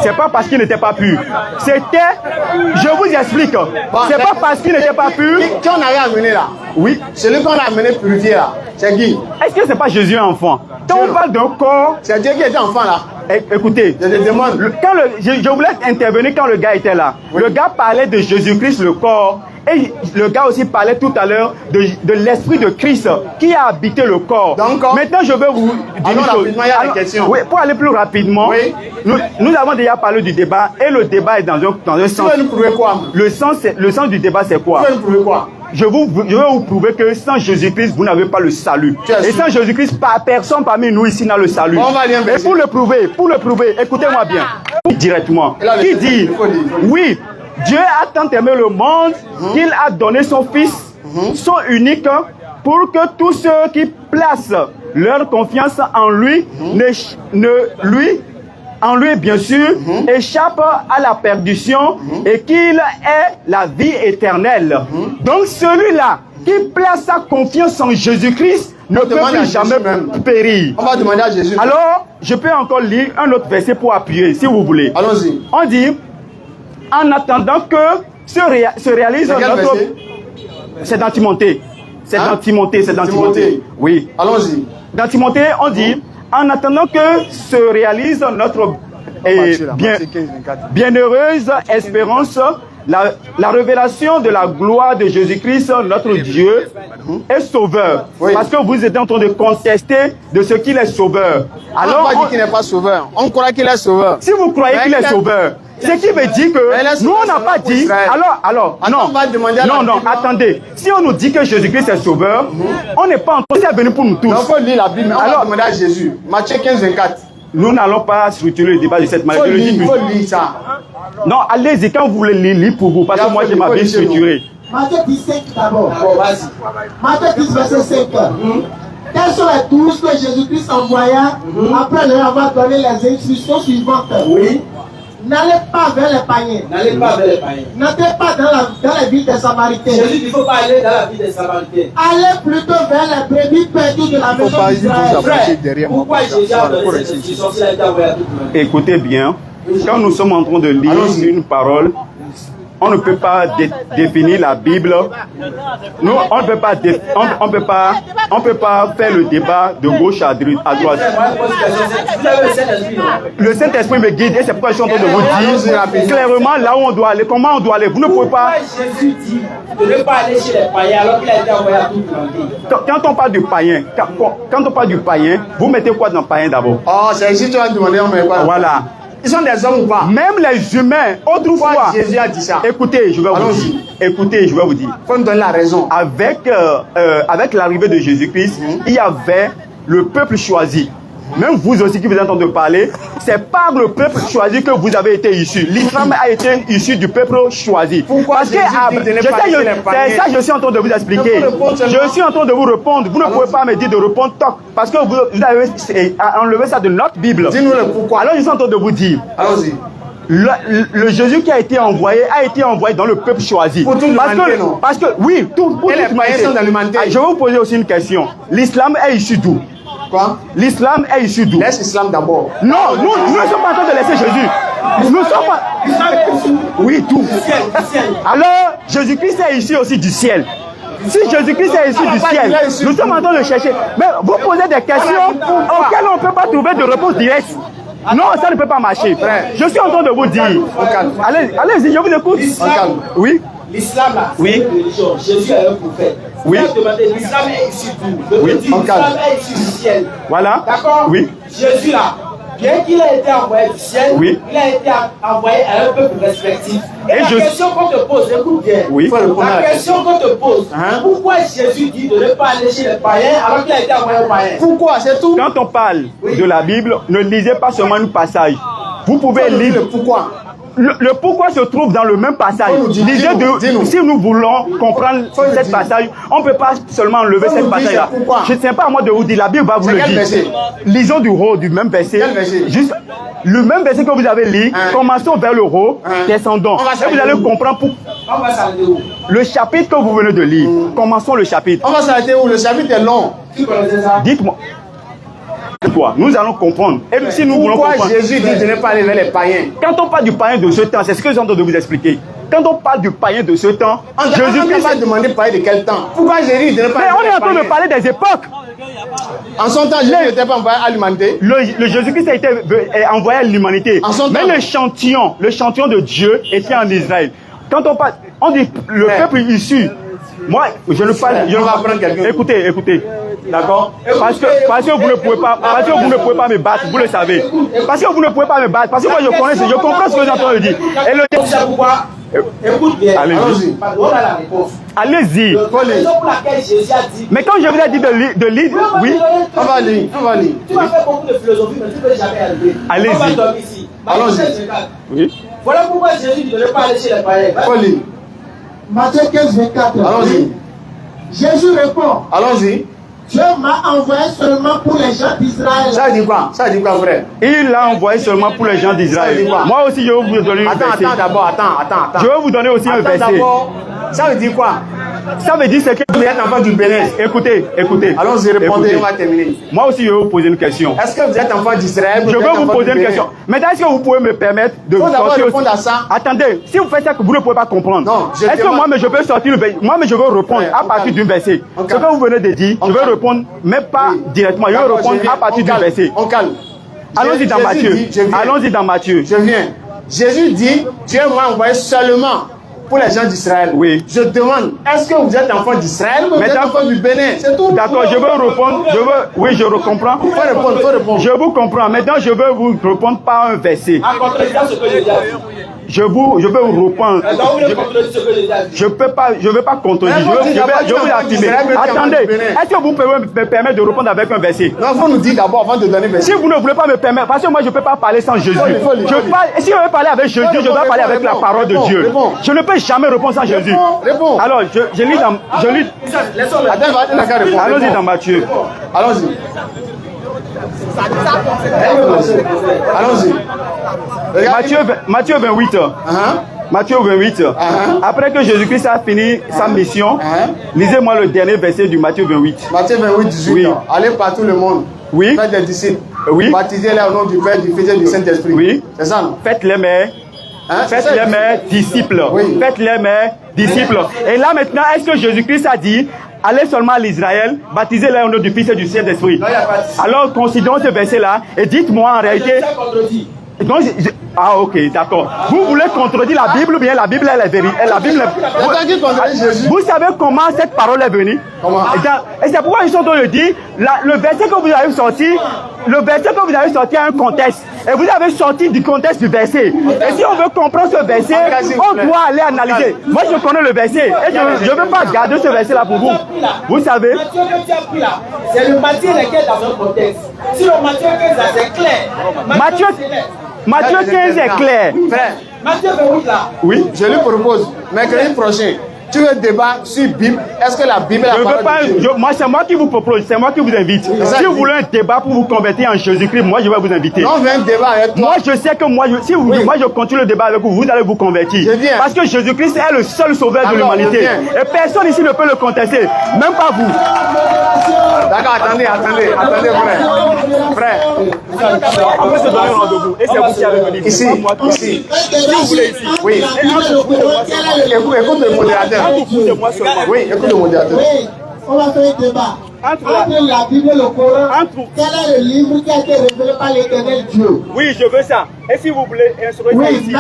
C'est pas parce qu'il n'était pas pur. C'était, je vous explique, c'est pas parce qu'il n'était pas pur. Qui on avait amené là? Oui. Celui qu'on a amené purifier là, c'est qui? Est-ce que c'est pas Jésus enfant? Quand on parle d'un corps, c'est Dieu qui était enfant là. Écoutez, je te demande. Je voulais intervenir quand le gars était là. Oui. Le gars parlait de Jésus-Christ, le corps. Et le gars aussi parlait tout à l'heure de l'esprit de Christ qui a habité le corps. Donc, maintenant, je vais vous dire une chose. Oui, pour aller plus rapidement, oui. Nous avons déjà parlé du débat et le débat est dans un sens. Tu veux nous prouver quoi? Le sens du débat, c'est quoi? Tu veux nous prouver quoi? Je vais vous prouver que sans Jésus-Christ, vous n'avez pas le salut. Et sans Jésus-Christ, personne parmi nous ici n'a le salut. Et pour le prouver, écoutez-moi bien. Directement. Qui dit, oui, Dieu a tant aimé le monde qu'il a donné son Fils, son unique, pour que tous ceux qui placent leur confiance en lui, en lui bien sûr, échappent à la perdition et qu'il ait la vie éternelle. Donc celui-là qui place sa confiance en Jésus-Christ ne peut plus jamais périr. On va demander à Jésus. Alors, je peux encore lire un autre verset pour appuyer, si vous voulez. Allons-y. On dit, en attendant que se réalise notre... C'est dans Timothée. C'est dans Timothée. Oui. Allons-y. Dans Timothée, on dit, en attendant que se réalise notre bienheureuse espérance, la révélation de la gloire de Jésus-Christ, notre Dieu, est sauveur. Oui. Parce que vous êtes en train de contester de ce qu'il est sauveur. Alors, on ne dit qu'il n'est pas sauveur. On croit qu'il est sauveur. Si vous croyez qu'il est sauveur, ce qui veut dire que nous, on n'a pas dit... Alors, non, attendez. Si on nous dit que Jésus-Christ est sauveur, on n'est pas en train de venir pour nous tous. Donc, il faut lire la Bible. On va demander à Jésus. Matthieu 15, 24. Nous n'allons pas structurer le débat de cette manière. Il faut lire ça. Non, allez-y, quand vous voulez lire pour vous, parce que moi, j'ai ma Bible structurée. Matthieu 17 d'abord. Matthieu 10, verset 5. Quelles sont les 12 que Jésus-Christ envoya après leur avoir donné les instructions suivantes? Oui. N'allez pas vers les païens. N'entrez pas dans la ville des Samaritains. Jésus dit qu'il ne faut pas aller dans la ville des Samaritains. Allez plutôt vers les brebis perdues de la maison d'Israël. Pourquoi Jésus a donné cette instruction s'il a été envoyé à tout le monde? Écoutez bien, quand nous sommes en train de lire une parole, on ne peut pas définir la Bible. Nous, on ne peut pas, on peut pas faire le débat de gauche à droite. Le Saint-Esprit me guide et c'est pourquoi je suis en train de vous dire clairement là où on doit aller, comment on doit aller. Vous ne pouvez pas. Jésus dit de ne pas aller chez les païens alors qu'il a été envoyé à tout le monde. Quand on parle du païen, quand on parle du païen, vous mettez quoi dans le païen d'abord? Oh, c'est ici que tu vas demander, on met quoi? Voilà. Ils sont des hommes ou pas? Même les humains, autrefois. Jésus a dit ça. Écoutez, je vais vous dire. Écoutez, je vais vous dire. Faut me donner la raison. Avec l'arrivée de Jésus-Christ, il y avait le peuple choisi. Même vous aussi qui vous êtes en train de parler, c'est par le peuple choisi que vous avez été issus. L'islam a été issu du peuple choisi. Pourquoi? Parce que c'est ça que je suis en train de vous expliquer. Je suis en train de vous répondre. Vous ne pouvez pas me dire de répondre toc. Parce que vous avez enlevé ça de notre Bible. Dis-nous le pourquoi. Alors je suis en train de vous dire. Allons-y. Le Jésus qui a été envoyé dans le peuple choisi. Pour toute l'humanité, non? Parce que oui, pour et les païens sont dans l'humanité. Je vais vous poser aussi une question. L'islam est issu d'où? Quoi? L'islam est issu d'où? Laisse l'islam d'abord. Non, nous ne sommes pas en train de laisser Jésus. Nous ne sommes pas. Oui, tout. Alors, Jésus-Christ est issu aussi du ciel. Si Jésus-Christ est issu du ciel, nous sommes en train de chercher. Mais vous posez des questions auxquelles on ne peut pas trouver de réponse directe. Non, ça ne peut pas marcher. Je suis en train de vous dire. Allez-y, je vous écoute. Oui. L'islam, là, c'est une religion. Jésus est un prophète. Oui. L'islam est issu d'où? Oui. L'islam est issu du ciel. Voilà. D'accord? Oui. Jésus, là, bien qu'il ait été envoyé du ciel, oui. Il a été envoyé à un peuple respectif. Et la question qu'on te pose, écoute bien. Oui. La question qu'on te pose, pourquoi Jésus dit de ne pas aller chez les païens alors qu'il a été envoyé aux païens? Pourquoi? C'est tout. Quand on parle de la Bible, ne lisez pas seulement un passage. Vous pouvez lire le pourquoi. Le pourquoi se trouve dans le même passage. Si nous voulons comprendre cette passage, on ne peut pas seulement enlever cette passage-là. Je ne sais pas à moi de vous dire, la Bible va vous le dire. Lisons du haut du même verset. Juste le même verset que vous avez lu, commençons vers le haut, descendons. Et vous allez comprendre pourquoi. Le chapitre que vous venez de lire, commençons le chapitre. On va s'arrêter où? Le chapitre est long. Dites-moi. Nous allons comprendre. Et si nous voulons comprendre. Pourquoi Jésus dit de ne pas aller vers les païens? Quand on parle du païen de ce temps, c'est ce que j'ai entendu de vous expliquer. Quand on parle du païen de ce temps, Jésus-Christ va demander païen de quel temps? Pourquoi Jésus dit de ne pas aller vers les païens? Mais on est en train de parler des époques. En son temps, Jésus n'était pas envoyé à l'humanité. Le Jésus-Christ a été envoyé à l'humanité. Mais l'échantillon de Dieu était en Israël. Quand on parle, on dit le peuple issu. Moi, je ne parle. Je ne vais prendre quelqu'un. Écoutez. D'accord? Parce que vous ne pouvez pas me battre, vous le savez. Parce que vous ne pouvez pas me battre. Parce que moi je comprends ce que j'ai en train de dire. Et le écoute bien. Allez-y. On a la réponse. Allez-y. La raison pour laquelle Jésus a dit. Mais quand je vous ai dit de lire, oui. On va lire. Tu vas faire beaucoup de philosophie, mais tu ne peux jamais arriver. Allez-y. On va dormir ici. Allons-y. Oui. Voilà pourquoi Jésus dit de ne pas aller chez les païens. Matthieu 15, 24. Allons-y. Jésus répond. Allons-y. Dieu m'a envoyé seulement pour les gens d'Israël. Ça dit quoi? Ça dit quoi, frère? Il l'a envoyé seulement pour les gens d'Israël. Moi aussi, je vais vous donner un verset. Attends. Je vais vous donner aussi un verset. Ça veut dire quoi? Ça veut dire que vous êtes enfant du Bénin. Écoutez. Allons-y, répondez, on va terminer. Moi aussi, je vais vous poser une question. Est-ce que vous êtes enfant d'Israël? Je vais vous poser une question. Maintenant, est-ce que vous pouvez me permettre de sortir répondre à ça. Attendez, si vous faites ça que vous ne pouvez pas comprendre. Non, est-ce que moi, je peux sortir moi, je vais répondre à partir d'un verset. Ce que vous venez de dire, je vais répondre, mais pas directement. Je vais répondre à partir d'un verset. On calme. Allons-y dans Matthieu. Allons-y dans Matthieu. Je viens. Jésus dit, Dieu m'a envoyé seulement pour les gens d'Israël. Oui. Je demande, est-ce que vous êtes enfant d'Israël ou vous êtes enfant du Bénin? C'est tout. D'accord, je vais répondre. Oui, je comprends. Faut répondre. Je vous comprends. Maintenant, je vais vous répondre par un verset. En contredisant ce que j'ai dit. Je vais vous répondre. Je ne vais pas contredire. Je vais vous affirmer. Attendez, est-ce que vous pouvez me permettre de répondre avec un verset? Non, il faut nous dire d'abord avant de donner le verset. Si vous ne voulez pas me permettre, parce que moi je ne peux pas parler sans Jésus. Si je veux parler avec Jésus, je dois parler avec la parole de Dieu. Je ne peux jamais répondre sans Jésus. Alors, je lis dans... Allons-y dans Matthieu. Allons-y. Allons-y. Matthieu 28. Matthieu 28. Après que Jésus-Christ a fini sa mission, lisez-moi le dernier verset du Matthieu 28. Matthieu 28, 18. Oui. Allez par tout le monde. Oui. Faites des disciples. Oui. Baptisez-les au nom du Père, du Fils et du Saint-Esprit. Oui. C'est ça, non? Faites-les, mais Hein? Faites-les mes disciples. Oui. Faites-les mes disciples. Et là maintenant, est-ce que Jésus-Christ a dit, allez seulement à l'Israël, baptisez-les au nom du Fils et du Saint-Esprit? Alors considérons ce verset-là et dites-moi en réalité... Donc, ah ok, d'accord. Vous voulez contredire la Bible ou bien la Bible est la vérité? La Bible vous savez comment cette parole est venue? Comment? Et c'est pourquoi ils sont en train de dire, le verset que vous avez sorti, a un contexte. Et vous avez sorti du contexte du verset. Et si on veut comprendre ce verset, on doit aller analyser. Moi je connais le verset et je ne veux pas garder ce verset là pour vous. Vous savez? C'est le Matthieu qui est dans un contexte. Si le Matthieu 15 c'est clair. Matthieu 15 est clair. Frère, Matthieu 28 là. Oui. je lui propose, mercredi prochain, tu veux débat sur Bible? Est-ce que la Bible est la parole de Dieu? Moi, c'est moi qui vous propose, c'est moi qui vous invite. Si vous voulez un débat pour vous convertir en Jésus-Christ, moi je vais vous inviter. Non, on veut un débat avec toi. Moi je sais que moi, moi je continue le débat avec vous, vous allez vous convertir. Je viens. Parce que Jésus-Christ est le seul sauveur de Alors, l'humanité. je viens. Et personne ici ne peut le contester, même pas vous. D'accord, attendez, frère. Après se donner rendez-vous. Et c'est vous qui avez venu. Ici. Si vous voulez ici. Oui. Écoute le modérateur. Oui, écoute le modérateur. Oui, on va faire un débat. Entre La Bible et le Coran, Entre- quel est le livre qui a été révélé par l'Éternel Dieu? Oui, je veux ça. Et si vous voulez instruire ça Oui, ici,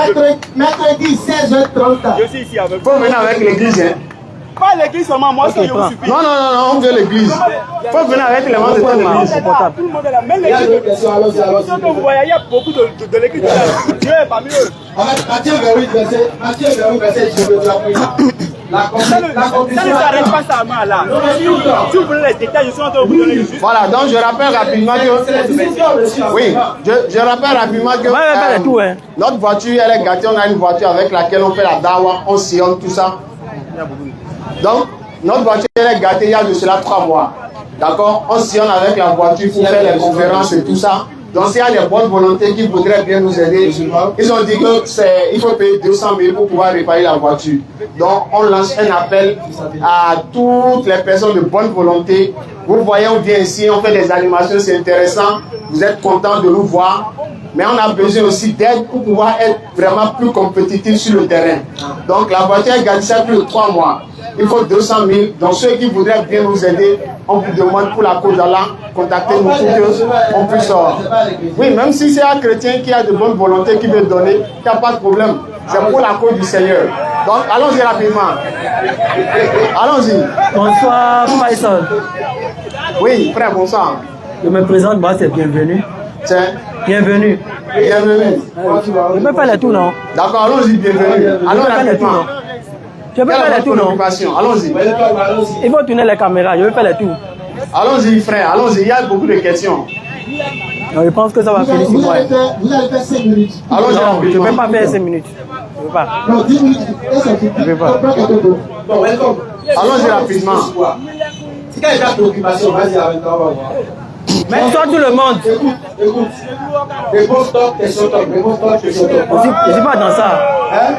mercredi 16h30. je suis ici avec vous. Faut venir avec l'église, hein. Pas l'église seulement, moi ça je vous suffit. Non, on veut l'église. Faut venir avec les membres de ton église. Tout le monde est là, même l'église. Ce que vous voyez, il y a beaucoup de l'église. Dieu est parmi eux. Matthieu 28 verset, je veux dire. La Ça ne s'arrête pas seulement là. Si vous voulez les détails, je suis en train de vous donner juste. Voilà, donc je rappelle rapidement que... Oui, je rappelle rapidement que notre voiture, elle est gâtée. On a une voiture avec laquelle on fait la dawa, on sillonne tout ça. Donc, notre voiture, elle est gâtée il y a de cela 3 mois. D'accord? On sillonne avec la voiture pour faire les conférences et tout ça. Donc, s'il y a des bonnes volontés qui voudraient bien nous aider, ils ont dit qu'il faut payer 200 000 pour pouvoir réparer la voiture. Donc, on lance un appel à toutes les personnes de bonne volonté. Vous voyez, on vient ici, on fait des animations, c'est intéressant. Vous êtes contents de nous voir. Mais on a besoin aussi d'aide pour pouvoir être vraiment plus compétitif sur le terrain. Donc, la voiture est gâtée plus de 3 mois. Il faut 200 000. Donc, ceux qui voudraient bien nous aider, on vous demande pour la cause d'Allah, contactez-nous pour qu'on puisse... Oui, même si c'est un chrétien qui a de bonne volonté, qui veut donner, il n'y a pas de problème. C'est pour la cause du Seigneur. Donc, allons-y rapidement. Allons-y. Bonsoir, Faisal. Oui, frère, bonsoir. Je me présente, moi, c'est bienvenu. C'est bienvenue. Bienvenue. Je peux faire les tours, non? D'accord, allons-y, bienvenue. Allons rapidement. Je peux faire les tours, non? Allons-y. Il faut tourner les caméras, je vais faire les tours. Allons-y, frère, allons-y, il y a beaucoup de questions. Non, je pense que ça va finir sur moi. Vous allez faire 5 minutes. Allons-y, non, je ne peux pas faire 5 minutes. Je ne peux pas. Non, 10 minutes. Je ne peux pas. Bon, welcome. Allons-y rapidement. Si quelqu'un a des préoccupations, vas-y avec toi, on va voir. Bonsoir tout le monde. Écoute. Réponse top, question top. Réponse top, question top. Je ne suis pas dans ça.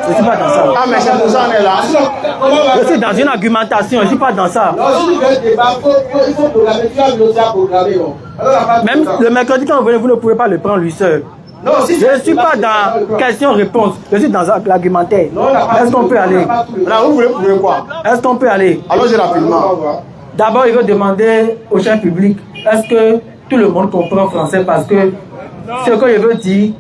Je ne suis pas dans ça. Ah, mais c'est pour ça qu'on est là. Je suis dans une argumentation, je ne suis pas dans ça. Non, si tu veux débat, il faut programmer. Tu as le dossier à programmer. Même le mercredi, quand vous venez, vous ne pouvez pas le prendre lui seul. Non, si je ne suis pas dans question-réponse, je suis dans l'argumentaire. Est-ce qu'on peut aller? Là, vous voulez prouver quoi? Est-ce qu'on peut aller? Allons-y rapidement. D'abord, il faut demander au chef public, est-ce que tout le monde comprend français? Parce que ce que je veux dire,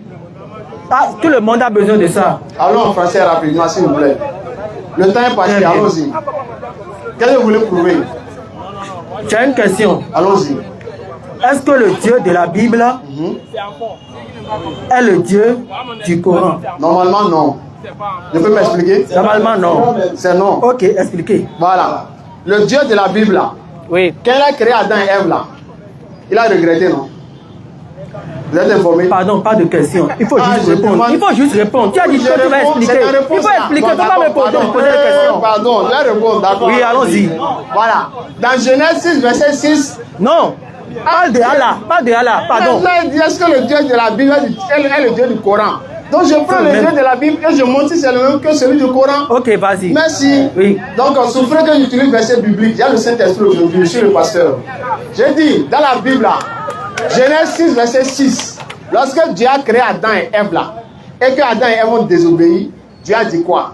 tout le monde a besoin de ça. Allons en français rapidement, s'il vous plaît. Le temps est passé, allons-y. Qu'est-ce que vous voulez prouver? J'ai une question. Allons-y. Est-ce que le Dieu de la Bible est le Dieu du Coran? Normalement, non. Je peux m'expliquer? Normalement, non. C'est non. Ok, expliquez. Voilà. Le Dieu de la Bible, là, oui. Quand il a créé Adam et Ève, là, il a regretté, non? Vous êtes informé? Pardon, pas de question. Il faut juste répondre. Il faut juste répondre. Tu as dit que tu vas expliquer. Il faut expliquer. Tu vas me poser des questions. Pardon, je vais répondre, d'accord? Oui, allons-y. Voilà. Dans Genèse 6, verset 6. Non. Parle de Allah. Parle de Allah. Pardon. Est-ce que le Dieu de la Bible est le Dieu du Coran? Donc je prends le Dieu de la Bible et je montre si c'est le même que celui du Coran. Ok, vas-y. Merci. Oui. Donc on souffrait que j'utilise verset biblique. Il y a le Saint-Esprit aujourd'hui, je suis le pasteur. J'ai dit, dans la Bible, là, Genèse 6, verset 6, lorsque Dieu a créé Adam et Ève, là, et que Adam et Ève ont désobéi, Dieu a dit quoi?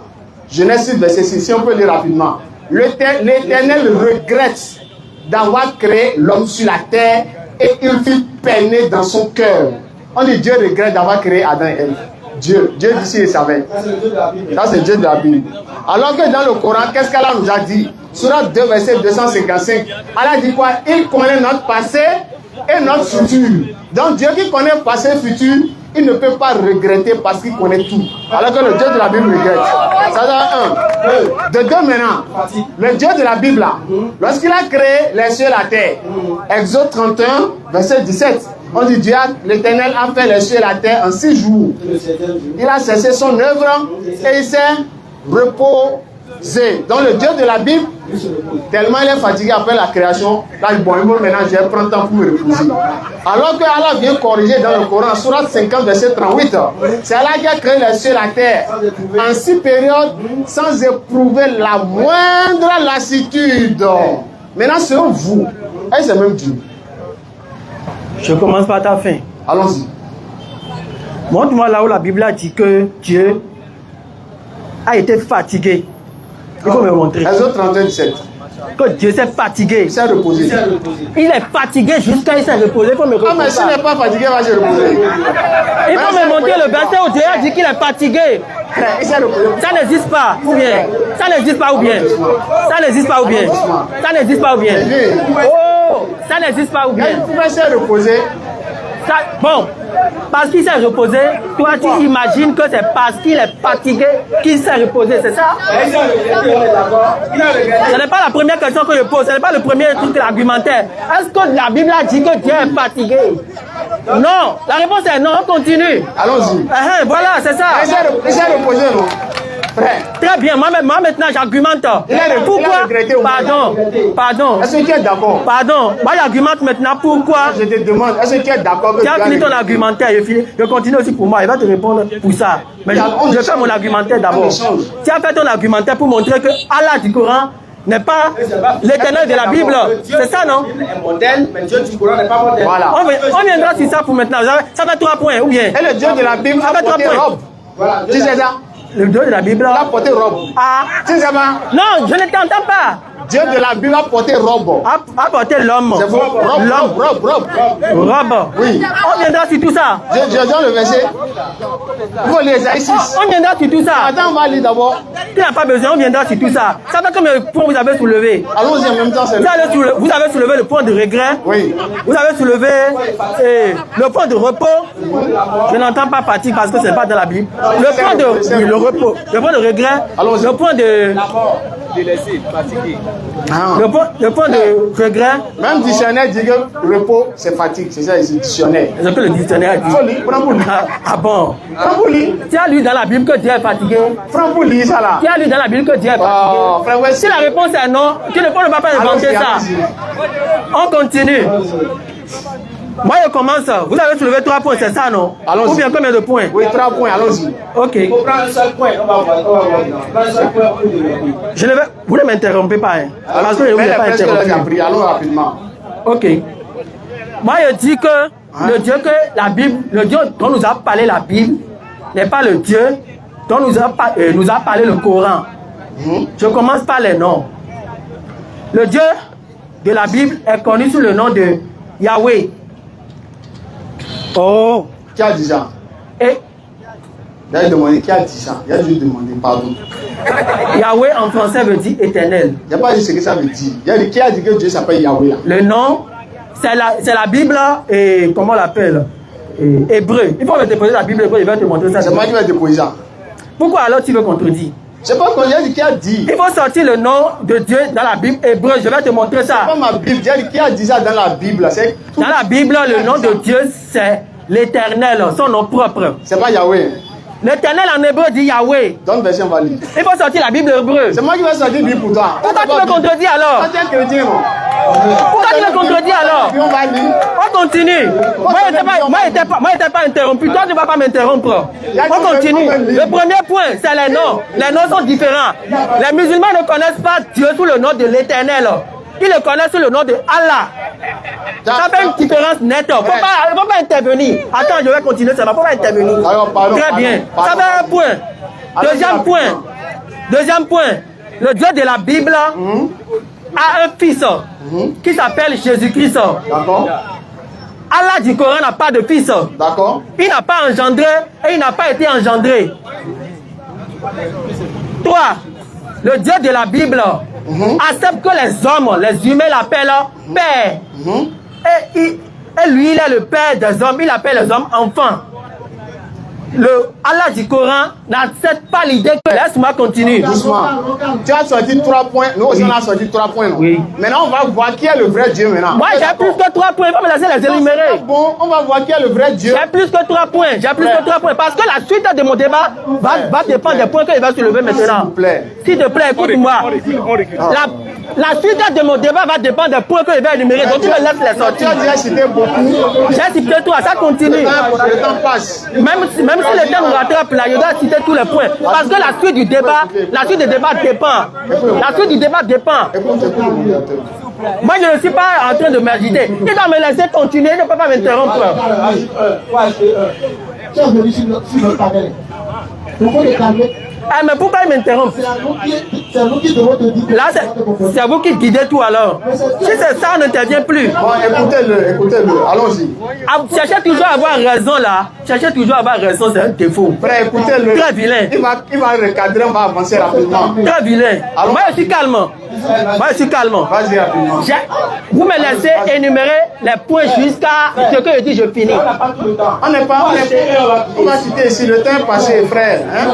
Genèse 6, verset 6, si on peut lire rapidement. L'Éternel regrette d'avoir créé l'homme sur la terre et il fit peiner dans son cœur. On dit Dieu regrette d'avoir créé Adam et Ève. Dieu dit s'il savait. Ça c'est Dieu de la Bible. Alors que dans le Coran, qu'est-ce qu'Allah nous a dit? Sourate 2, verset 255. Allah dit quoi? Il connaît notre passé et notre futur. Donc Dieu qui connaît le passé et le futur, il ne peut pas regretter parce qu'il connaît tout. Alors que le Dieu de la Bible regrette. Ça donne 1. De 2 maintenant, le Dieu de la Bible, lorsqu'il a créé les cieux et la terre, Exode 31, verset 17, on dit Dieu, l'Éternel a fait les cieux et la terre en 6 jours. Il a cessé son œuvre et il s'est reposé. Donc le Dieu de la Bible, tellement il est fatigué après la création, là il dit bon, maintenant je vais prendre temps pour me reposer. Alors que Allah vient corriger dans le Coran, Sourate 50, verset 38, c'est Allah qui a créé les cieux et la terre en 6 périodes sans éprouver la moindre lassitude. Maintenant selon vous, est-ce que c'est même Dieu? Je commence par ta fin. Allons-y. Montre-moi là où la Bible a dit que Dieu a été fatigué. Il faut me montrer. Exode 31, 17. Que Dieu s'est fatigué. Il s'est reposé. Il est fatigué jusqu'à il s'est reposé. Il faut me reposer. Ah, mais s'il n'est pas fatigué, il va se reposer. Il faut me montrer le verset où Dieu a dit qu'il est fatigué. Ça n'existe pas, ou bien? Ça n'existe pas, ou bien? Ça n'existe pas, ou bien? Ça n'existe pas, ou bien? Oh, ça n'existe pas, ou bien? Il pouvait se reposer. Ça, bon, parce qu'il s'est reposé, toi tu imagines que c'est parce qu'il est fatigué qu'il s'est reposé, c'est ça? Ce n'est pas la première question que je pose, ce n'est pas le premier truc argumentaire. Est-ce que la Bible a dit que Dieu est fatigué? Non, la réponse est non, on continue. Allons-y. Voilà, c'est ça. Il s'est reposé, non? Frère. Très bien, moi maintenant j'argumente. Pourquoi? Pardon. Est-ce que tu es d'accord? Pardon, moi j'argumente maintenant pourquoi? Je te demande, est-ce que tu es d'accord? Tu as fini ton argumentaire, je continue aussi pour moi, il va te répondre pour ça. Mais je fais mon argumentaire d'abord. Tu as fait ton argumentaire pour montrer que Allah du Coran n'est pas l'éternel de la Bible. C'est ça, non? Voilà. On viendra sur ça pour maintenant. Ça fait 3 points, ou bien? Et le Dieu de la Bible a porté robe. Voilà. Tu sais ça? Le Dieu de la Bible a porté robe. Ah. Tu sais ça? Non, je ne t'entends pas. Dieu de la Bible a porté robe. A porté l'homme. C'est bon. Robe. Oui. On viendra sur tout ça. Je donne le verset. Il faut lire Isaïe 6. On viendra sur tout ça. Attends, on va lire d'abord. Tu n'as pas besoin, on viendra sur tout ça. Ça fait combien de points vous avez soulevé? Allons-y en même temps. Vous avez soulevé le point de regret. Oui. Vous avez soulevé le point de repos. Je n'entends pas fatigue parce que ce n'est pas dans la Bible. Le point de repos. Le point de regret. Le point de... Délaissé, fatigué. Le point de regret. Même dictionnaire dit que repos, c'est fatigue. C'est ça, c'est dictionnaire. C'est ce que le dictionnaire dit. Prends pour lui. Ah bon? Prends pour lui. Tu as lu dans la Bible que Dieu est fatigué? Prends pour lui, ça là. Tu as lu dans la Bible que Dieu est fatigué? Oh, frère, ouais, si la réponse est non, tu ne peux pas inventer ça. On continue. Moi, je commence. Vous avez soulevé 3 points, c'est ça, non? Ou bien combien de points? Oui, 3 points, allons-y. Ok. Il faut prendre un seul point. On va prendre un seul point pour développer. Vous ne m'interrompez pas, hein? Parce que je ne vous ai pas interrompu. Allons rapidement. Ok. Moi, je dis que le Dieu que la Bible, le Dieu dont nous a parlé la Bible, n'est pas le Dieu dont nous a parlé le Coran. Je commence par les noms. Le Dieu de la Bible est connu sous le nom de Yahweh. Oh. Qui a dit ça? Il a demandé qui a dit ça. Il a juste demandé pardon. Yahweh en français veut dire éternel. Il n'a pas dit ce que ça veut dire. Il a dit qui a dit que Dieu s'appelle Yahweh. Le nom, c'est la Bible, et comment on l'appelle? Hébreu. Il faut me déposer la Bible hébreu, il va te montrer ça. C'est moi qui vais déposer ça. Pourquoi alors tu veux contredire? Je sais pas qu'on a dit qui a dit. Il faut sortir le nom de Dieu dans la Bible hébreu. Je vais te montrer ça. C'est pas ma Bible. J'ai dit qui a dit ça dans la Bible. Dans la Bible, le nom de Dieu, c'est l'Éternel, son nom propre. C'est pas Yahweh. L'Éternel en hébreu dit Yahweh. Donne version valide. Il faut sortir la Bible hébreu. C'est moi qui vais sortir la Bible pour toi. Pourquoi tu veux contredire alors? Tu es chrétien, non? Pourquoi tu veux contredire alors? On continue. Moi, je n'étais pas interrompu. Toi, tu ne vas pas m'interrompre. On continue. Le premier point, c'est les noms. Les noms sont différents. Les musulmans ne connaissent pas Dieu sous le nom de l'Éternel. Ils le connaissent sous le nom de Allah. Ça fait une différence nette. Il ne faut pas intervenir. Attends, je vais continuer, ça ne va pas intervenir. Très bien. Ça fait un point. Deuxième point. Le Dieu de la Bible a un fils qui s'appelle Jésus-Christ. D'accord. Allah du Coran n'a pas de fils. D'accord. Il n'a pas engendré et il n'a pas été engendré. 3. Le Dieu de la Bible accepte que les hommes, les humains l'appellent Père. Et lui, il est le Père des hommes. Il appelle les hommes enfants. Le Allah du Coran n'accepte pas l'idée que... Laisse-moi continuer. Doucement. Tu as sorti 3 points. Nous aussi, on a sorti 3 points. Non? Oui. Maintenant, on va voir qui est le vrai Dieu maintenant. Moi, j'ai plus que 3 points. Il faut me laisser les énumérer. Bon, on va voir qui est le vrai Dieu. J'ai plus que 3 points. J'ai plus que 3 points. Parce que la suite de mon débat va dépendre des points qu'il va soulever maintenant. S'il te plaît, écoute-moi. La suite de mon débat va dépendre des points que je vais énumérer. Donc, tu me laisses les sortir. Tu as déjà cité beaucoup. J'ai cité 3. Ça continue. Le temps passe. Même si le temps nous rattrape là, je dois citer tous les points. Parce que la suite du débat dépend. La suite du débat dépend. Moi, je ne suis pas en train de m'agiter. Il doit me laisser continuer, il ne peut pas m'interrompre. Tu es venu sur le panel. Il faut le calmer. Ah, mais pourquoi il m'interrompt? C'est vous qui devons te dire. Là, c'est vous qui guidez tout alors. Si c'est ça, on n'intervient plus. Bon, écoutez-le. Allons-y. Cherchez toujours à avoir raison là. Cherchez toujours à avoir raison, c'est un défaut. Frère, écoutez-le. Très vilain. Il va recadrer, on va avancer rapidement. Très vilain. Moi, je suis calme. Vas-y rapidement. Vous me laissez énumérer les points jusqu'à ce que je dis, je finis. On va citer ici, le temps est passé, frère. Hein?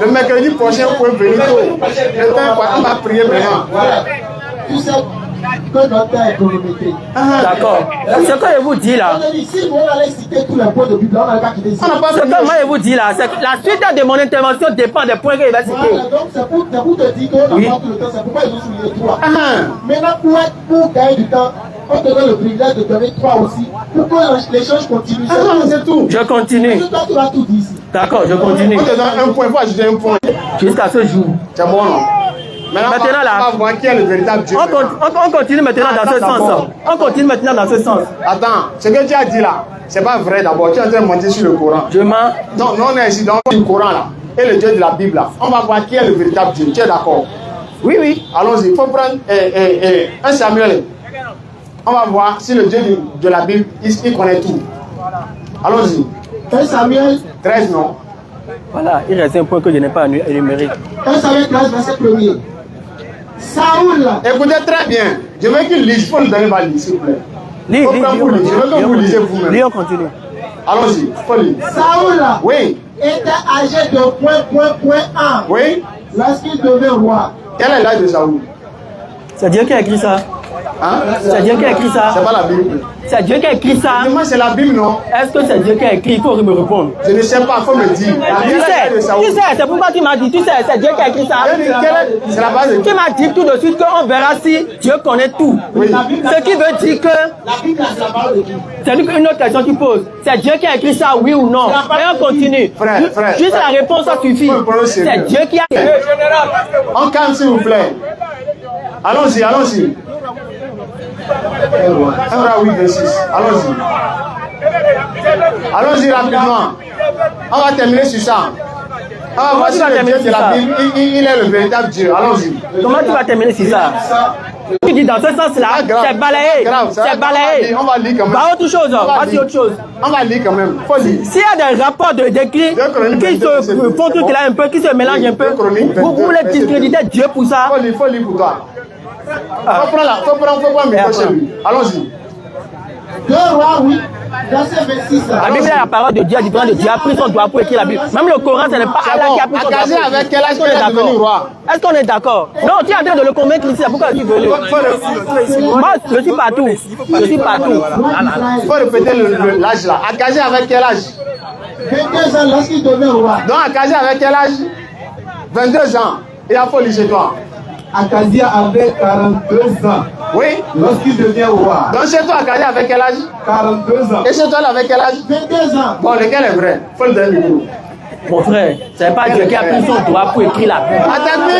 Le mercredi prochain, vous pouvez venir tôt. Le temps est passé, on va prier maintenant. Tu sais que notre temps est chronométré. D'accord. Ce que je vous dis là. Si vous allez citer tous les points de Bible, on n'a pas quitté ici. Ce que moi je vous dis là, c'est que la suite de mon intervention dépend des points que je vais citer. Donc c'est pour te dire qu'on n'a pas tout le temps, c'est pourquoi ils ont souligné 3. Maintenant, pour gagner du temps, on te donne le privilège de donner 3 aussi, pour que l'échange continue. C'est tout. Je continue. Toi, tu vas tout dire ici. D'accord, je continue. On te donne un point, il faut ajouter un point. Jusqu'à ce jour. C'est bon, non? Maintenant là, on va voir qui est le véritable Dieu. On continue maintenant dans ce sens. On continue maintenant dans ce sens. Attends, ce que tu as dit là, c'est pas vrai d'abord. Tu es en train de mentir sur le Coran. Je mens. Non, on est ici dans le Coran là. Et le Dieu de la Bible là. On va voir qui est le véritable Dieu. Tu es d'accord? Oui. Allons-y. Il faut prendre un Samuel. On va voir si le Dieu de la Bible, il connaît tout. Allons-y. 1 Samuel 13, non? Voilà, il reste un point que je n'ai pas énuméré. 1 Samuel 13, verset 1er. Saoul. Écoutez très bien. Je veux qu'il lise. Il faut le donner ma lire, s'il vous plaît. Je veux que vous lisez vous-même. Lis, on continue. Allons-y. Il faut lire. Saoul. Oui. Était âgé de point 1. Oui. Lorsqu'il devint roi. Quel est l'âge de Saoul? C'est Dieu qui a écrit ça. Hein? C'est Dieu qui a écrit ça. C'est pas la Bible. C'est Dieu qui a écrit ça. Moi, c'est la Bible, non? Est-ce que c'est Dieu qui a écrit? Il faut me répondre. Je ne sais pas, il faut me dire. Tu sais, c'est pourquoi tu m'as dit, tu sais, c'est Dieu qui a écrit ça. C'est la base de... Tu m'as dit tout de suite qu'on verra si Dieu connaît tout. Oui. Ce qui veut dire que... La Bible, c'est la parole de qui? C'est une autre question que tu poses. C'est Dieu qui a écrit ça, oui ou non? Et on continue. Frère. Juste la réponse, ça suffit. C'est Dieu qui a... On calme, s'il vous plaît. Allons-y. 1 Roi 8, 26. Allons-y rapidement. On va terminer sur ça. On va voir si le Dieu de la Bible, il est le véritable Dieu. Allons-y. Comment tu vas terminer sur ça? Tu dis dans ce sens-là, c'est balayé. C'est balayé. On va lire quand même. Pas autre chose. Pas autre chose. On va lire quand même. Faut lire. S'il y a des rapports d'écrits qui se font truc là un peu, qui se mélangent un peu, vous voulez discréditer Dieu pour ça? Faut lire pour toi. Faut prendre un micro chez lui. Allons-y. 2 Rois 8, verset 26. La Bible est la parole de Dieu, différent de Dieu a pris son doigt pour écrire la Bible. Même le Coran, ce n'est pas Allah qui a pris son doigt. Akazi avec quel âge il est devenu roi? Est-ce qu'on est d'accord? Non, tu es en train de le convaincre ici, pourquoi tu veux le... Moi, je suis partout. Il faut répéter l'âge là. Akazi avec quel âge? 22 ans lorsqu'il devient roi. Donc Akazi avec quel âge? 22 ans. Il a fallu chez toi. Akazia avait 42 ans. Oui. Lorsqu'il devient roi. Donc chez toi, Akazi avec quel âge? 42 ans. Et chez toi, avec quel âge? 22 ans. Bon, lequel est vrai? Faut le donner. Mon frère, c'est pas Dieu qui a pris son doigt pour écrire la Bible. Attendez.